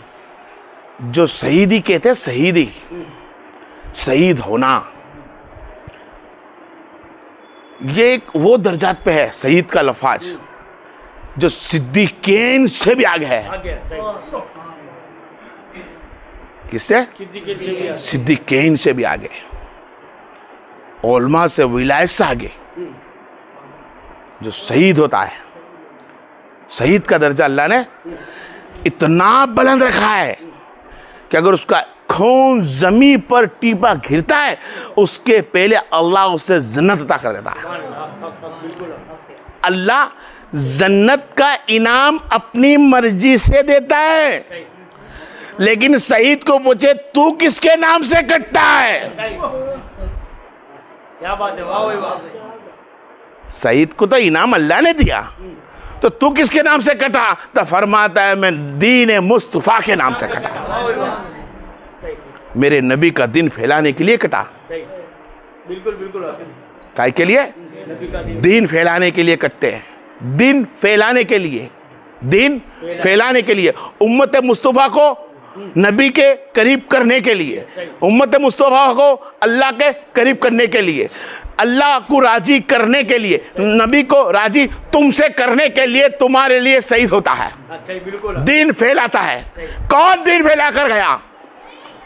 Speaker 1: जो शहीदी कहते हैं, शहीदी, शहीद होना, ये एक वो दर्जात पे है शहीद का लफ्ज जो सिद्दीकीन से भी आगे है। किससे? सिद्दीकीन से भी आगे, उलमा से, विलायत से आगे, जो शहीद होता है। शहीद का दर्जा अल्लाह ने इतना बुलंद रखा है कि अगर उसका खून जमीन पर टीपा घिरता है, उसके पहले अल्लाह उसे जन्नत अता कर देता है। अल्लाह जन्नत का इनाम अपनी मर्जी से देता है, लेकिन शहीद को पूछे तू किसके नाम से कटता है?
Speaker 2: क्या बात है, वाह वाह।
Speaker 1: शहीद को तो इनाम अल्लाह ने दिया, तो तू किसके नाम से कटा? तो फरमाता है मैं दीन मुस्तफा के नाम से कटा, मेरे नबी का दिन फैलाने के लिए कटा।
Speaker 2: बिल्कुल बिल्कुल,
Speaker 1: काय के लिए? दिन फैलाने के लिए कटते हैं, दिन फैलाने के लिए, दिन फैलाने के लिए, उम्मत मुस्तफा को नबी के करीब करने के लिए, उम्मत मुस्तफा को अल्लाह के करीब करने के लिए, अल्लाह को राजी करने के लिए, नबी को राजी तुमसे करने के लिए तुम्हारे लिए शहीद होता है। दिन फैलाता है। कौन दिन फैला कर गया?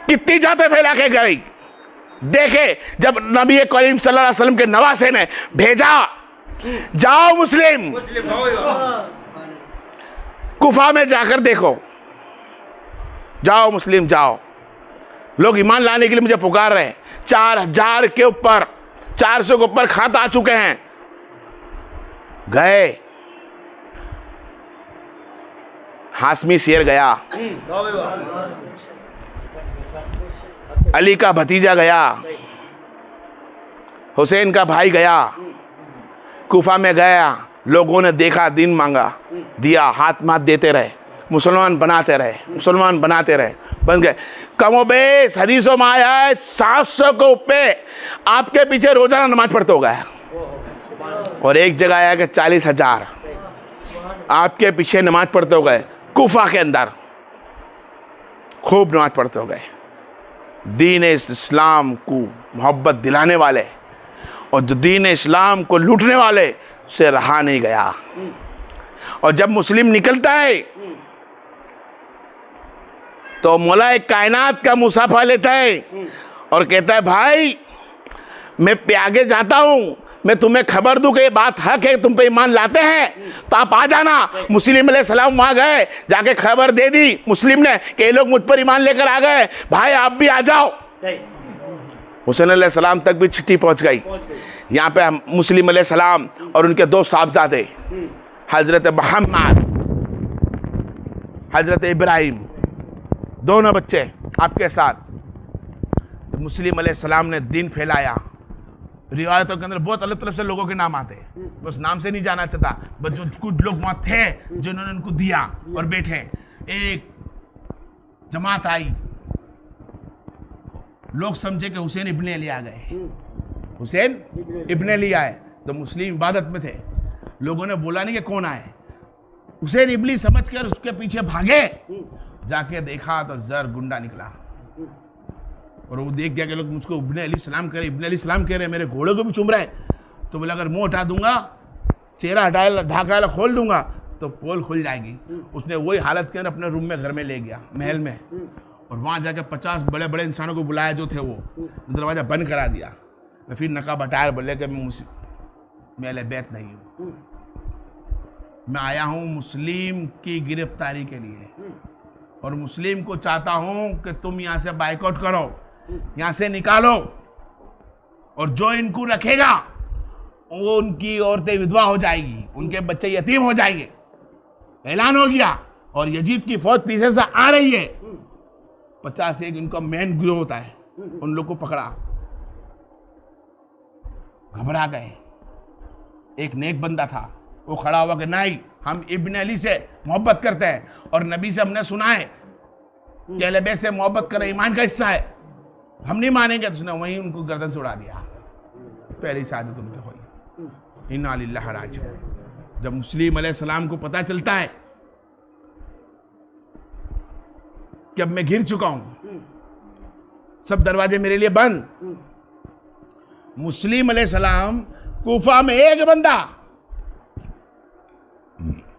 Speaker 1: कितनी जाते फैला के गई? देखे जब नबी करीम सल्लल्लाहु अलैहि वसल्लम के नवासे ने भेजा, जाओ मुस्लिम, कुफा में जाकर देखो, जाओ मुस्लिम जाओ, लोग ईमान लाने के लिए मुझे पुकार रहे हैं। 4000 के ऊपर, 400 के ऊपर खत आ चुके हैं। गए, हाशमी शेर गया, अली का भतीजा गया, हुसैन का भाई गया, कुफा में गया, लोगों ने देखा, दिन मांगा, दिया, हाथ माथ देते रहे, मुसलमान बनाते रहे, मुसलमान बनाते रहे, बन गए। कमोबेश हदीसों में आया है 700 के ऊपर आपके पीछे रोजाना नमाज पढ़ते हो गया। और एक जगह आया कि 40,000 आपके पीछे नमाज पढ़ते हो गए। कुफा के अंदर खूब नमाज पढ़ते हो गए। दीन इस्लाम को मोहब्बत दिलाने वाले और जो दीन इस्लाम को लूटने वाले से रहा नहीं गया। और जब मुस्लिम निकलता है तो मौला कायनात का मुसाफा लेता है और कहता है भाई मैं पे आगे जाता हूँ, मैं तुम्हें खबर दूं कि ये बात हक है, तुम पे ईमान लाते हैं तो आप आ जाना। मुस्लिम अलैहिस्सलाम वहाँ गए, जाके खबर दे दी मुस्लिम ने कि ये लोग मुझ पर ईमान लेकर आ गए, भाई आप भी आ जाओ। हुसैन अलैहिस्सलाम तक भी चिट्ठी पहुँच गई। यहाँ पे मुस्लिम अलैहिस्सलाम और उनके 2 साहबजादे हजरत मोहम्मद, हजरत इब्राहिम, दोनों बच्चे आपके साथ मुस्लिम अलैहिस्सलाम ने दीन फैलाया। रिवायतों के अंदर बहुत अलग तरफ से लोगों के नाम आते हैं, बस नाम से नहीं जाना चाहता, बस जो कुछ लोग वहाँ थे जिन्होंने उनको दिया और बैठे। एक जमात आई, लोग समझे कि हुसैन इब्ने अली आ गए, हुसैन इब्ने अली आए, तो मुस्लिम इबादत में थे। लोगों ने बोला नहीं कि कौन आए, हुसैन इब्ली समझकर उसके पीछे भागे, जाके देखा तो जर गुंडा निकला और वो देख गया कि लोग मुझको इब्ने अली सलाम कह रहे, इब्ने अली सलाम कह रहे, मेरे घोड़े को भी चूम रहे। तो बोला अगर मुंह हटा दूंगा, चेहरा हटाया ढाका खोल दूंगा तो पोल खुल जाएगी। उसने वही हालत के अंदर अपने रूम में घर में ले गया, महल में, और वहाँ जाकर 50 बड़े बड़े इंसानों को बुलाया जो थे, वो दरवाज़ा बंद करा दिया। मैं फिर नकाब हटाया, बोले कि मैं अहले बैत नहीं हूँ, मैं आया हूँ मुस्लिम की गिरफ्तारी के लिए, और मुस्लिम को चाहता हूँ कि तुम यहाँ से बाइकआउट करो, यहाँ से निकालो, और जो इनको रखेगा वो उनकी औरतें विधवा हो जाएगी, उनके बच्चे यतीम हो जाएंगे। ऐलान हो गया और यजीद की फौज पीछे से आ रही है। 51 इनका मेन गिरोह होता है, उन लोग को पकड़ा, घबरा गए। एक नेक बंदा था, वो खड़ा हुआ कि नहीं, हम इब्ने अली से मोहब्बत करते हैं और नबी से हमने सुना है कि अहले बैत से मोहब्बत करना ईमान का हिस्सा है, हम नहीं मानेंगे। तो उसने वहीं उनको गर्दन से उड़ा दिया। पहली शहादत उनकी हुई। इन्ना लिल्लाहि राजिऊन। जब मुस्लिम अलैहिस्सलाम को पता चलता है कि अब मैं घिर चुका हूं, सब दरवाजे मेरे लिए बंद, मुस्लिम अलैहिस्सलाम कूफा में एक बंदा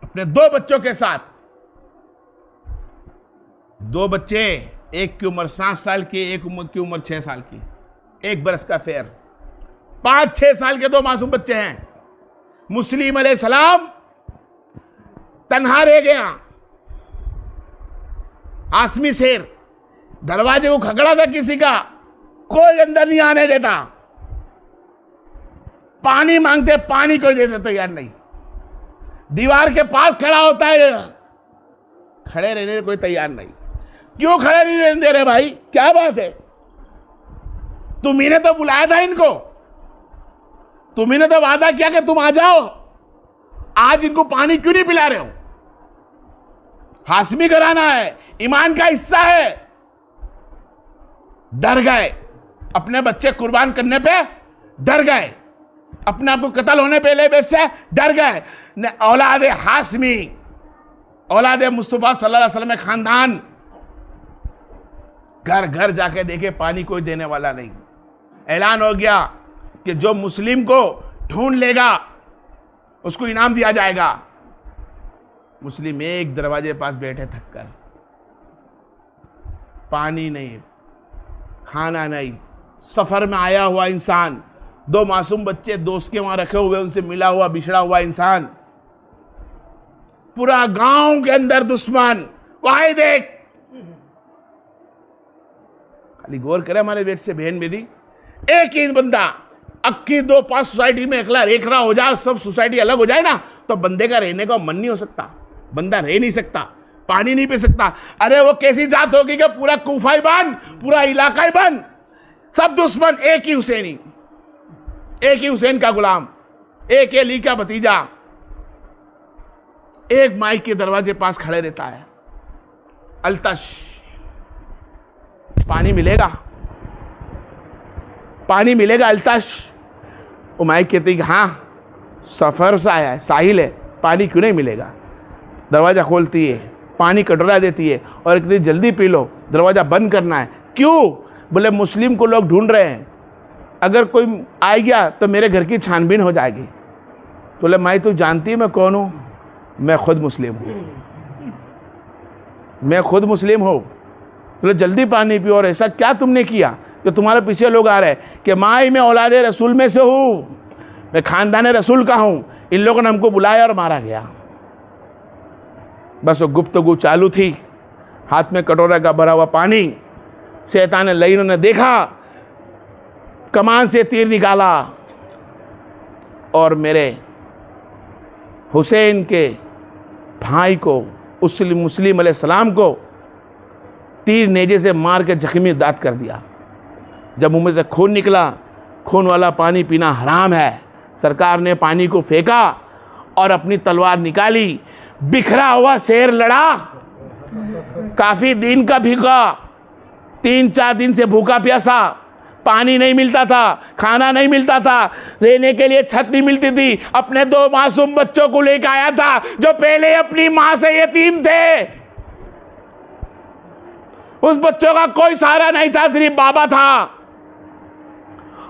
Speaker 1: अपने 2 बच्चों के साथ, 2 बच्चे, एक की उम्र 7 साल की, एक की उम्र 6 साल की, 1 बरस का फेर, 5-6 साल के 2 मासूम बच्चे हैं। मुस्लिम अलैहिस्सलाम तन्हा रह गया। आसमी शेर दरवाजे को खगड़ा था किसी का, कोई अंदर नहीं आने देता। पानी मांगते, पानी कोई देते तैयार नहीं। दीवार के पास खड़ा होता है, खड़े रहने कोई तैयार नहीं। क्यों खड़े नहीं रहने दे रहे भाई, क्या बात है? तुम्ही ने तो बुलाया था इनको, तुम्ही ने तो वादा किया कि तुम आ जाओ, आज इनको पानी क्यों नहीं पिला रहे हो? हाशमी कराना है, ईमान का हिस्सा है। डर गए, अपने बच्चे कुर्बान करने पे डर गए, अपने आप को कत्ल होने पे से डर गए। ने औलाद हाशमी, औलाद मुस्तफा सल्लल्लाहु अलैहि वसल्लम खानदान, घर घर जाके देखे पानी कोई देने वाला नहीं। ऐलान हो गया कि जो मुस्लिम को ढूंढ लेगा उसको इनाम दिया जाएगा। मुस्लिम एक दरवाजे पास बैठे थक कर, पानी नहीं, खाना नहीं, सफर में आया हुआ इंसान, 2 मासूम बच्चे दोस्त के वहां रखे हुए, उनसे मिला हुआ बिछड़ा हुआ इंसान, पूरा गांव के अंदर दुश्मन। वहां देख, खाली गौर करे हमारे बेट से बहन मेरी, एक ही बंदा अक्की 2-5 सोसाइटी में अकेला रेख रहा हो जाए, सब सोसाइटी अलग हो जाए ना, तो बंदे का रहने का मन नहीं हो सकता, बंदा रह नहीं सकता, पानी नहीं पी सकता। अरे वो कैसी जात होगी कि पूरा कूफा ही बंद, पूरा इलाका ही बंद, सब दुश्मन, एक ही हुसैनी, एक ही हुसैन का गुलाम, एक ही अली का भतीजा, एक माई के दरवाजे पास खड़े रहता है। अल्तश, पानी मिलेगा, पानी मिलेगा अल्तश। वो माई कहती कि हाँ, सफर से आया है, साहिल है, पानी क्यों नहीं मिलेगा। दरवाज़ा खोलती है, पानी कटोरा देती है और कहती जल्दी पी लो, दरवाज़ा बंद करना है। क्यों? बोले मुस्लिम को लोग ढूंढ रहे हैं, अगर कोई आ गया तो मेरे घर की छानबीन हो जाएगी। बोले माई तू जानती है मैं कौन हूँ? मैं खुद मुस्लिम हूँ, मैं खुद मुस्लिम हूँ। बोले जल्दी पानी पियो। और ऐसा क्या तुमने किया कि तुम्हारे पीछे लोग आ रहे हैं? कि माई मैं औलाद रसूल में से हूँ, मैं खानदान रसूल का हूँ, इन लोगों ने हमको बुलाया और मारा गया। बस वो गुफ्तगू चालू थी, हाथ में कटोरा का भरा हुआ पानी। शैतान लईनों ने देखा, कमान से तीर निकाला और मेरे हुसैन के भाई को, उस मुस्लिम अलैहिस्सलाम को तीर नेजे से मार के जख्मी दाद कर दिया। जब मुंह में से खून निकला, खून वाला पानी पीना हराम है। सरकार ने पानी को फेंका और अपनी तलवार निकाली, बिखरा हुआ शेर लड़ा, काफी दिन का भीगा, 3-4 दिन से भूखा प्यासा, पानी नहीं मिलता था, खाना नहीं मिलता था, रहने के लिए छत नहीं मिलती थी। अपने 2 मासूम बच्चों को लेकर आया था जो पहले अपनी मां से यतीम थे। उस बच्चों का कोई सहारा नहीं था, सिर्फ बाबा था।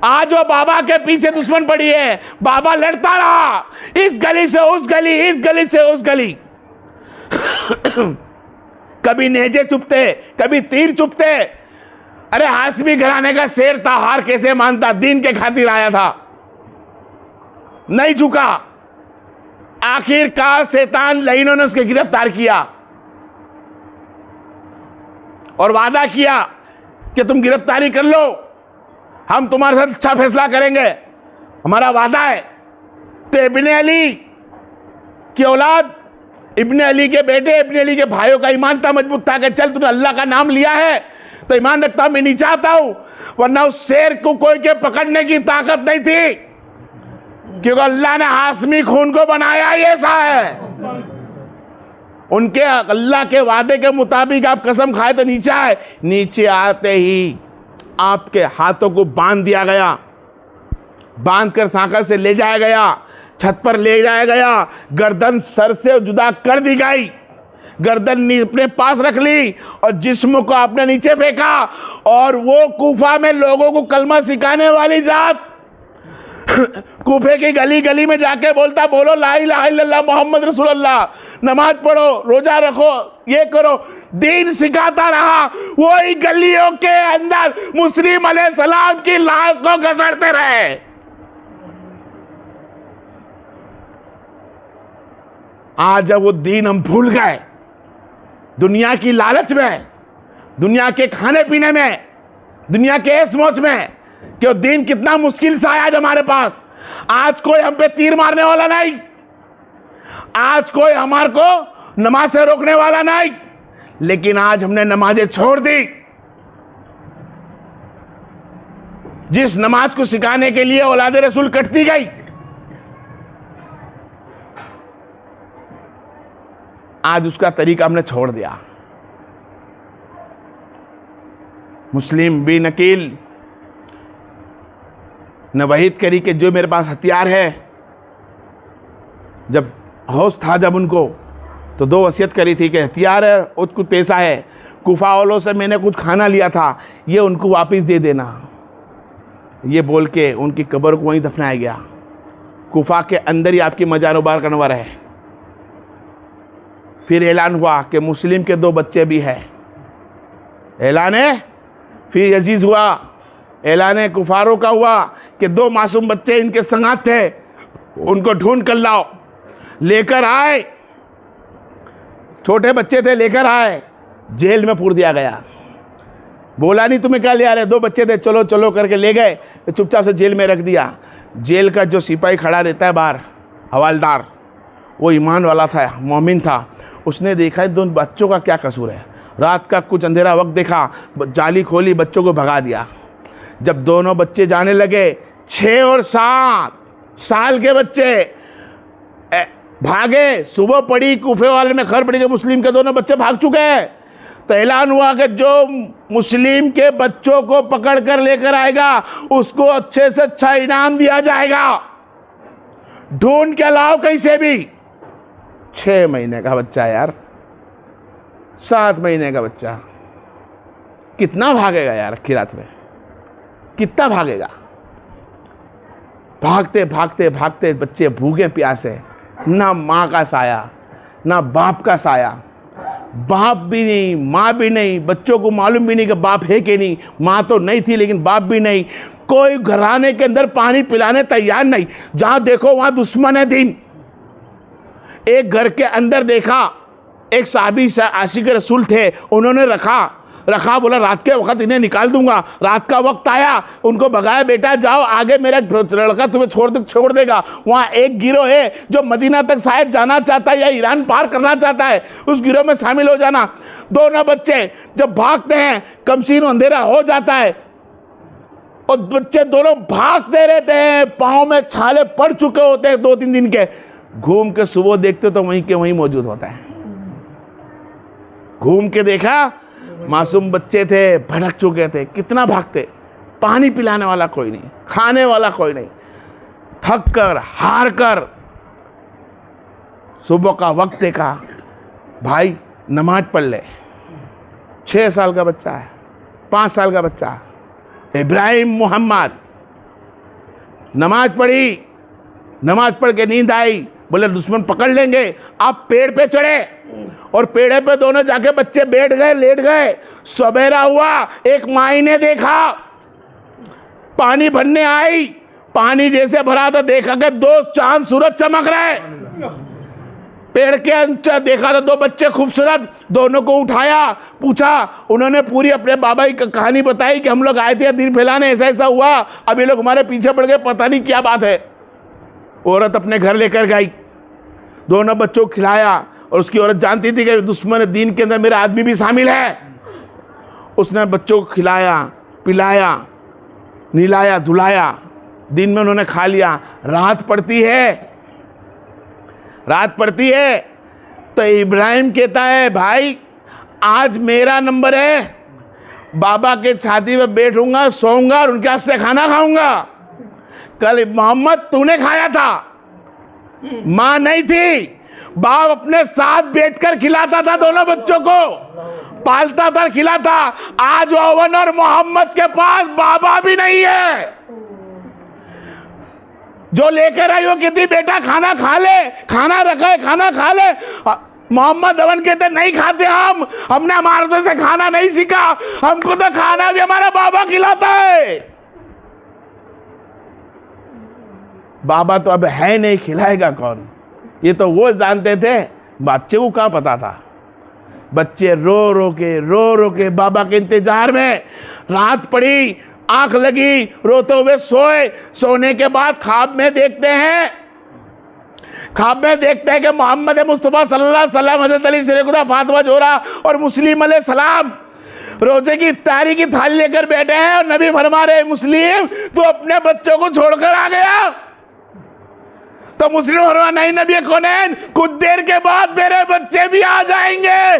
Speaker 1: आज वो बाबा के पीछे दुश्मन पड़ी है। बाबा लड़ता रहा, इस गली से उस गली, इस गली से उस गली। कभी नेजे चुपते, कभी तीर चुपते। अरे हाशमी घराने का शेर था, हार कैसे मानता? दीन के खातिर आया था, नहीं झुका। आखिरकार शैतान लईनों ने उसके गिरफ्तार किया और वादा किया कि तुम गिरफ्तारी कर लो, हम तुम्हारे साथ अच्छा फैसला करेंगे, हमारा वादा है। तो इब्ने अली की औलाद, इब्ने अली के बेटे, इब्ने अली के भाइयों का ईमान था मजबूत था कि चल तूने अल्लाह का नाम लिया है तो ईमान रखता हूं, मैं नहीं चाहता हूं, वरना उस शेर को कोई के पकड़ने की ताकत नहीं थी, क्योंकि अल्लाह ने हाशमी खून को बनाया ही ऐसा है। उनके अल्लाह के वादे के मुताबिक आप कसम खाए तो नीचे आए। नीचे आते ही आपके हाथों को बांध दिया गया, बांध कर सांकल से ले जाया गया, छत पर ले जाया गया, गर्दन सर से जुदा कर दी गई, गर्दन अपने पास रख ली और जिस्म को आपने नीचे फेंका। और वो कूफा में लोगों को कलमा सिखाने वाली जात कूफे की गली गली में जाके बोलता, बोलो ला इलाहा इल्लल्लाह मोहम्मद रसूलुल्लाह, नमाज पढ़ो, रोजा रखो, ये करो, दीन सिखाता रहा। वही गलियों के अंदर मुस्लिम अलैहिस्सलाम की लाश को घसड़ते रहे। आज जब वो दीन हम भूल गए, दुनिया की लालच में, दुनिया के खाने पीने में, दुनिया के ऐश मौज में, कि वो दीन कितना मुश्किल से आया आज हमारे पास। आज कोई हम पे तीर मारने वाला नहीं, आज कोई हमारे को नमाज से रोकने वाला नहीं, लेकिन आज हमने नमाजें छोड़ दी। जिस नमाज को सिखाने के लिए औलाद रसूल कटती गई, आज उसका तरीका हमने छोड़ दिया। मुस्लिम भी नकील न वहीद करी कि जो मेरे पास हथियार है, जब होश था जब उनको, तो 2 वसीयत करी थी कि हथियार है और कुछ पैसा है, कुफा वालों से मैंने कुछ खाना लिया था, ये उनको वापस दे देना। ये बोल के उनकी कब्र को वहीं दफनाया गया। कुफा के अंदर ही आपकी मजार मुबारक अनवर है। फिर ऐलान हुआ कि मुस्लिम के 2 बच्चे भी हैं, ऐलान है। फिर यजीज हुआ, ऐलान है कुफारों का हुआ कि 2 मासूम बच्चे इनके संगात थे, उनको ढूंढ कर लाओ। लेकर आए, छोटे बच्चे थे, लेकर आए, जेल में पूर दिया गया। बोला नहीं तुम्हें क्या ले आ रहे, 2 बच्चे थे, चलो चलो करके ले गए, चुपचाप से जेल में रख दिया। जेल का जो सिपाही खड़ा रहता है बाहर, हवालदार, वो ईमान वाला था, मोमिन था। उसने देखा 2 बच्चों का क्या कसूर है। रात का कुछ अंधेरा वक्त देखा, जाली खोली, बच्चों को भगा दिया। जब दोनों बच्चे जाने लगे, 6 और 7 साल के बच्चे भागे, सुबह पड़ी, कूफे वाले में खबर पड़ी कि मुस्लिम के दोनों बच्चे भाग चुके हैं। तो ऐलान हुआ कि जो मुस्लिम के बच्चों को पकड़ कर लेकर आएगा उसको अच्छे से अच्छा इनाम दिया जाएगा, ढूंढ के लाओ कहीं से भी। 6 महीने का बच्चा यार, 7 महीने का बच्चा कितना भागेगा यार, अखी रात में कितना भागेगा। भागते भागते भागते बच्चे भूखे प्यासे, ना माँ का साया ना बाप का साया, बाप भी नहीं माँ भी नहीं, बच्चों को मालूम भी नहीं कि बाप है कि नहीं, माँ तो नहीं थी लेकिन बाप भी नहीं, कोई घराने के अंदर पानी पिलाने तैयार नहीं, जहाँ देखो वहाँ दुश्मन है दीन। एक घर के अंदर देखा, एक साहबी आशिक रसूल थे, उन्होंने रखा, बोला रात के वक्त इन्हें निकाल दूंगा। रात का वक्त आया, उनको भगाया, बेटा जाओ आगे, मेरा लड़का तुम्हें छोड़ देगा। वहाँ एक गिरोह है जो मदीना तक शायद जाना चाहता है या ईरान पार करना चाहता है, उस गिरोह में शामिल हो जाना। दोनों बच्चे जब भागते हैं, कमसीन अंधेरा हो जाता है, और बच्चे दोनों भागते रहते हैं, पाँव में छाले पड़ चुके होते हैं 2-3 दिन के। घूम के सुबह देखते तो वहीं के वहीं मौजूद होता है। घूम के देखा, मासूम बच्चे थे, भटक चुके थे। कितना भागते, पानी पिलाने वाला कोई नहीं, खाने वाला कोई नहीं। थक कर, हार कर सुबह का वक्त देखा, भाई नमाज पढ़ ले। 6 साल का बच्चा है, 5 साल का बच्चा, इब्राहिम मोहम्मद नमाज पढ़ी। नमाज पढ़ के नींद आई, बोले दुश्मन पकड़ लेंगे। आप पेड़ पे चढ़े और पेड़े पे दोनों जाके बच्चे बैठ गए, लेट गए। सवेरा हुआ, एक माई ने देखा, पानी भरने आई। पानी जैसे भरा तो देखा कि 2 चांद सूरज चमक रहे। पेड़ के अंदर देखा तो 2 बच्चे खूबसूरत, दोनों को उठाया, पूछा। उन्होंने पूरी अपने बाबा की कहानी बताई कि हम लोग आए थे दिन फैलाने, ऐसा ऐसा हुआ, अब ये लोग हमारे पीछे पड़ गए, पता नहीं क्या बात है। औरत अपने घर लेकर गई, दोनों बच्चों को खिलाया। और उसकी औरत जानती थी कि दुश्मन दीन के अंदर मेरा आदमी भी शामिल है। उसने बच्चों को खिलाया, पिलाया, निलाया, धुलाया। दिन में उन्होंने खा लिया। रात पड़ती है तो इब्राहिम कहता है, भाई आज मेरा नंबर है, बाबा के छाती पे बैठूंगा, सोऊंगा और उनके हाथ से खाना खाऊंगा। कल मोहम्मद तूने खाया था, माँ नहीं थी, बाप अपने साथ बैठकर खिलाता था, दोनों बच्चों को पालता था, खिलाता। आज ओवन और मोहम्मद के पास बाबा भी नहीं है। जो लेकर आई वो कहती बेटा खाना खा ले, खाना रखा है, खाना खा ले। मोहम्मद अवन कहते नहीं खाते, हमने हमारे से खाना नहीं सीखा, हमको तो खाना भी हमारा बाबा खिलाता है। बाबा तो अब है नहीं, खिलाएगा कौन? ये तो वो जानते थे, बच्चे को कहाँ पता था। बच्चे रो रो के बाबा के इंतजार में। रात पड़ी, आंख लगी, रोते हुए सोए। सोने के बाद ख्वाब में देखते हैं कि मोहम्मद मुस्तफ़ा सल्लल्लाहु अलैहि वसल्लम, हज़रत अली शेर खुदा, फातिमा ज़ोहरा और मुस्लिम अलैहिस्सलाम रोजे की इफ्तारी की थाली लेकर बैठे हैं। और नबी फरमा रहे, मुस्लिम तो अपने बच्चों को छोड़कर आ गया। तो मुस्लिम फरमा, नहीं नबी कौनैन, कुछ देर के बाद मेरे बच्चे भी आ जाएंगे।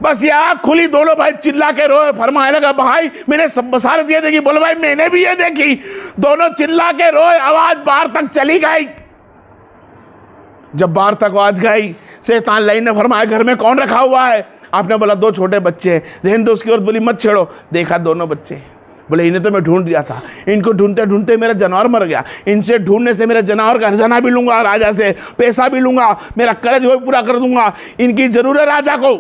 Speaker 1: बस ये आँख खुली, दोनों भाई चिल्ला के रोए। फरमाने लगा, भाई मैंने सब बसारत ये देखी। बोले भाई मैंने भी ये देखी। दोनों चिल्ला के रोए, आवाज बाहर तक चली गई। जब बाहर तक आवाज गई, शैतान लाइन ने फरमाया, घर में कौन रखा हुआ है? आपने बोला 2 छोटे बच्चे। रहने दो उसकी ओर, बोली मत छेड़ो। देखा 2 बच्चे। बोले इन्हें तो मैं ढूंढ रहा था, इनको ढूंढते ढूंढते मेरा जानवर मर गया। इनसे ढूंढने से मेरा जानवर का खजाना भी लूंगा, राजा से पैसा भी लूंगा, मेरा कर्ज वो पूरा कर दूंगा। इनकी जरूरत है राजा को।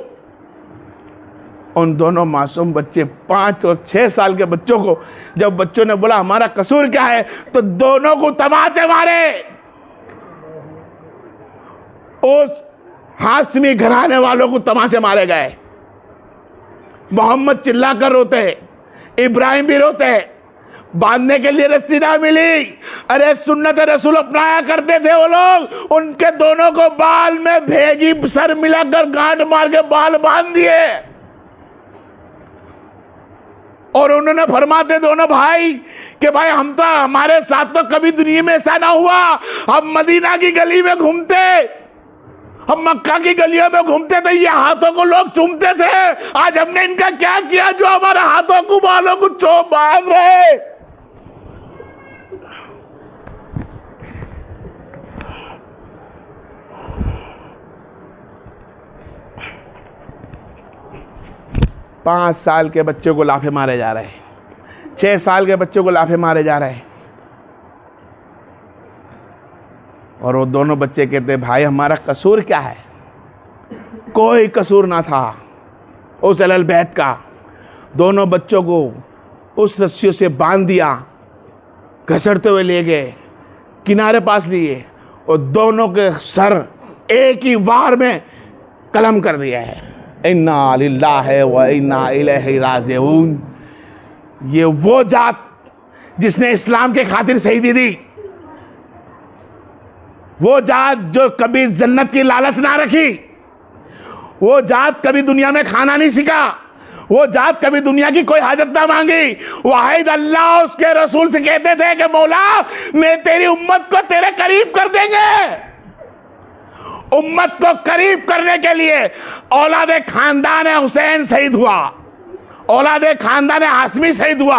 Speaker 1: उन दोनों मासूम बच्चे, 5 और 6 साल के बच्चों को जब बच्चों ने बोला हमारा कसूर क्या है, तो दोनों को तमाचे मारे। उस हाशमी घराने वालों को तमाचे मारे गए। मोहम्मद चिल्लाकर रोते हैं, इब्राहिम भी रोते हैं। बांधने के लिए रस्सी ना मिली। अरे सुन्नत रसूल अपनाया करते थे वो लोग। उनके दोनों को बाल में भेगी सर मिलाकर गांठ मार के बाल बांध दिए। और उन्होंने फरमाते दोनों भाई कि भाई हम तो, हमारे साथ तो कभी दुनिया में ऐसा ना हुआ। हम मदीना की गली में घूमते, हम मक्का की गलियों में घूमते थे, ये हाथों को लोग चूमते थे। आज हमने इनका क्या किया जो हमारे हाथों को, बालों को चोप बांध रहे। पांच साल के बच्चों को लाफे मारे जा रहे हैं, 6 साल के बच्चों को लाफे मारे जा रहे हैं। और वो दोनों बच्चे कहते भाई हमारा कसूर क्या है? कोई कसूर ना था उस अहल बैत का। दोनों बच्चों को उस रस्सियों से बांध दिया, घसड़ते हुए ले गए, किनारे पास लिए और दोनों के सर एक ही वार में कलम कर दिया है। इन्ना लिल्लाहि व इन्ना इलैहि राजिऊन। ये वो जात जिसने इस्लाम के खातिर शहीदी दी, वो जात जो कभी जन्नत की लालच ना रखी, वो जात कभी दुनिया में खाना नहीं सीखा, वो जात कभी दुनिया की कोई हाजत ना मांगी। वाहिद अल्लाह उसके रसूल से कहते थे कि मौला मैं तेरी उम्मत को तेरे करीब कर देंगे। उम्मत को करीब करने के लिए औलादे खानदान हुसैन शहीद हुआ, औलादे खानदान हाशमी शहीद हुआ।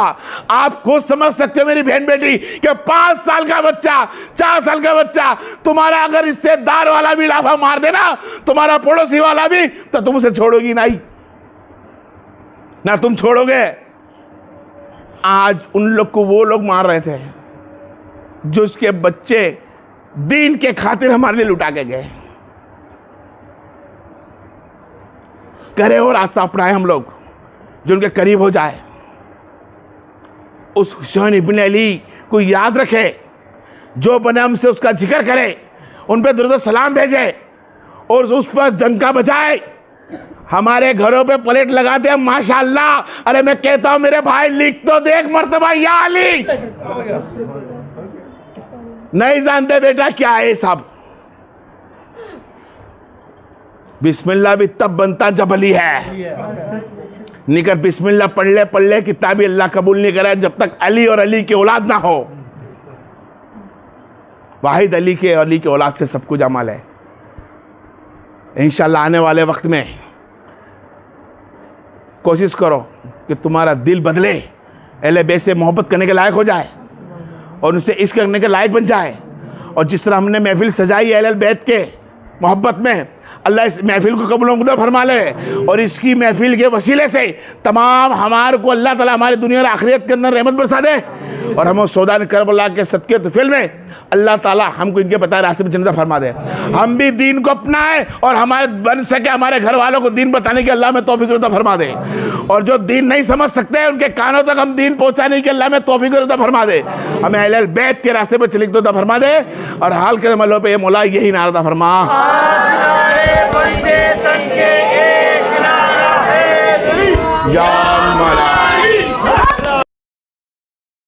Speaker 1: आप खुद समझ सकते हो मेरी बहन बेटी कि 5 साल का बच्चा, 4 साल का बच्चा, तुम्हारा अगर रिश्तेदार वाला भी लाफा मार देना, तुम्हारा पड़ोसी वाला भी, तो तुम उसे छोड़ोगी नहीं ना, तुम छोड़ोगे। आज उन लोग को वो लोग मार रहे थे जो उसके बच्चे दीन के खातिर हमारे लिए लुटा के गए। करे वो रास्ता अपनाए हम लोग जो उनके करीब हो जाए। उस हुसैन इब्न अली को याद रखे, जो बने हमसे उसका जिक्र करे, उन पे दुरूद सलाम भेजे और उस पर डंका बजाए। हमारे घरों पे प्लेट लगाते हैं माशाअल्लाह। अरे मैं कहता हूं मेरे भाई लिख तो देख मर्तबा या अली। नहीं जानते बेटा क्या है सब। बिस्मिल्लाह भी तब बनता जब अली है। निकर बिस्मिल्लाह पढ़ ले किताबी अल्लाह कबूल नहीं करा जब तक अली और अली की औलाद ना हो। वाहिद अली की औलाद से सब कुछ अमल है। इंशाअल्लाह आने वाले वक्त में कोशिश करो कि तुम्हारा दिल बदले, अहले बैत से मोहब्बत करने के लायक हो जाए और उनसे इश्क करने के लायक बन जाए। और जिस तरह हमने महफिल सजाई है अहले बैत के मोहब्बत में, अल्लाह इस महफिल को कबूल मंजूर फरमा ले। और इसकी महफिल के वसीले से तमाम हमारे को अल्लाह ताला हमारी दुनिया और आखिरत के अंदर रहमत बरसा दे। और हम सौदान करबला के सदके तुफिल में अल्लाह ताला हमको इनके बताए रास्ते में जन्नत फरमा दे। हम भी दीन को अपनाएं और हमारे बन सके हमारे घर वालों को दीन बताने की अल्लाह में तौफीक अता फरमा दे। और जो दीन नहीं समझ सकते उनके कानों तक हम दीन पहुंचाने की अल्लाह में तौफीक अता फरमा दे। हमें अहले बैत के रास्ते पर चलिक तो फरमा दे। और हाल के अमलों पे ये मौला यही नारा फरमा।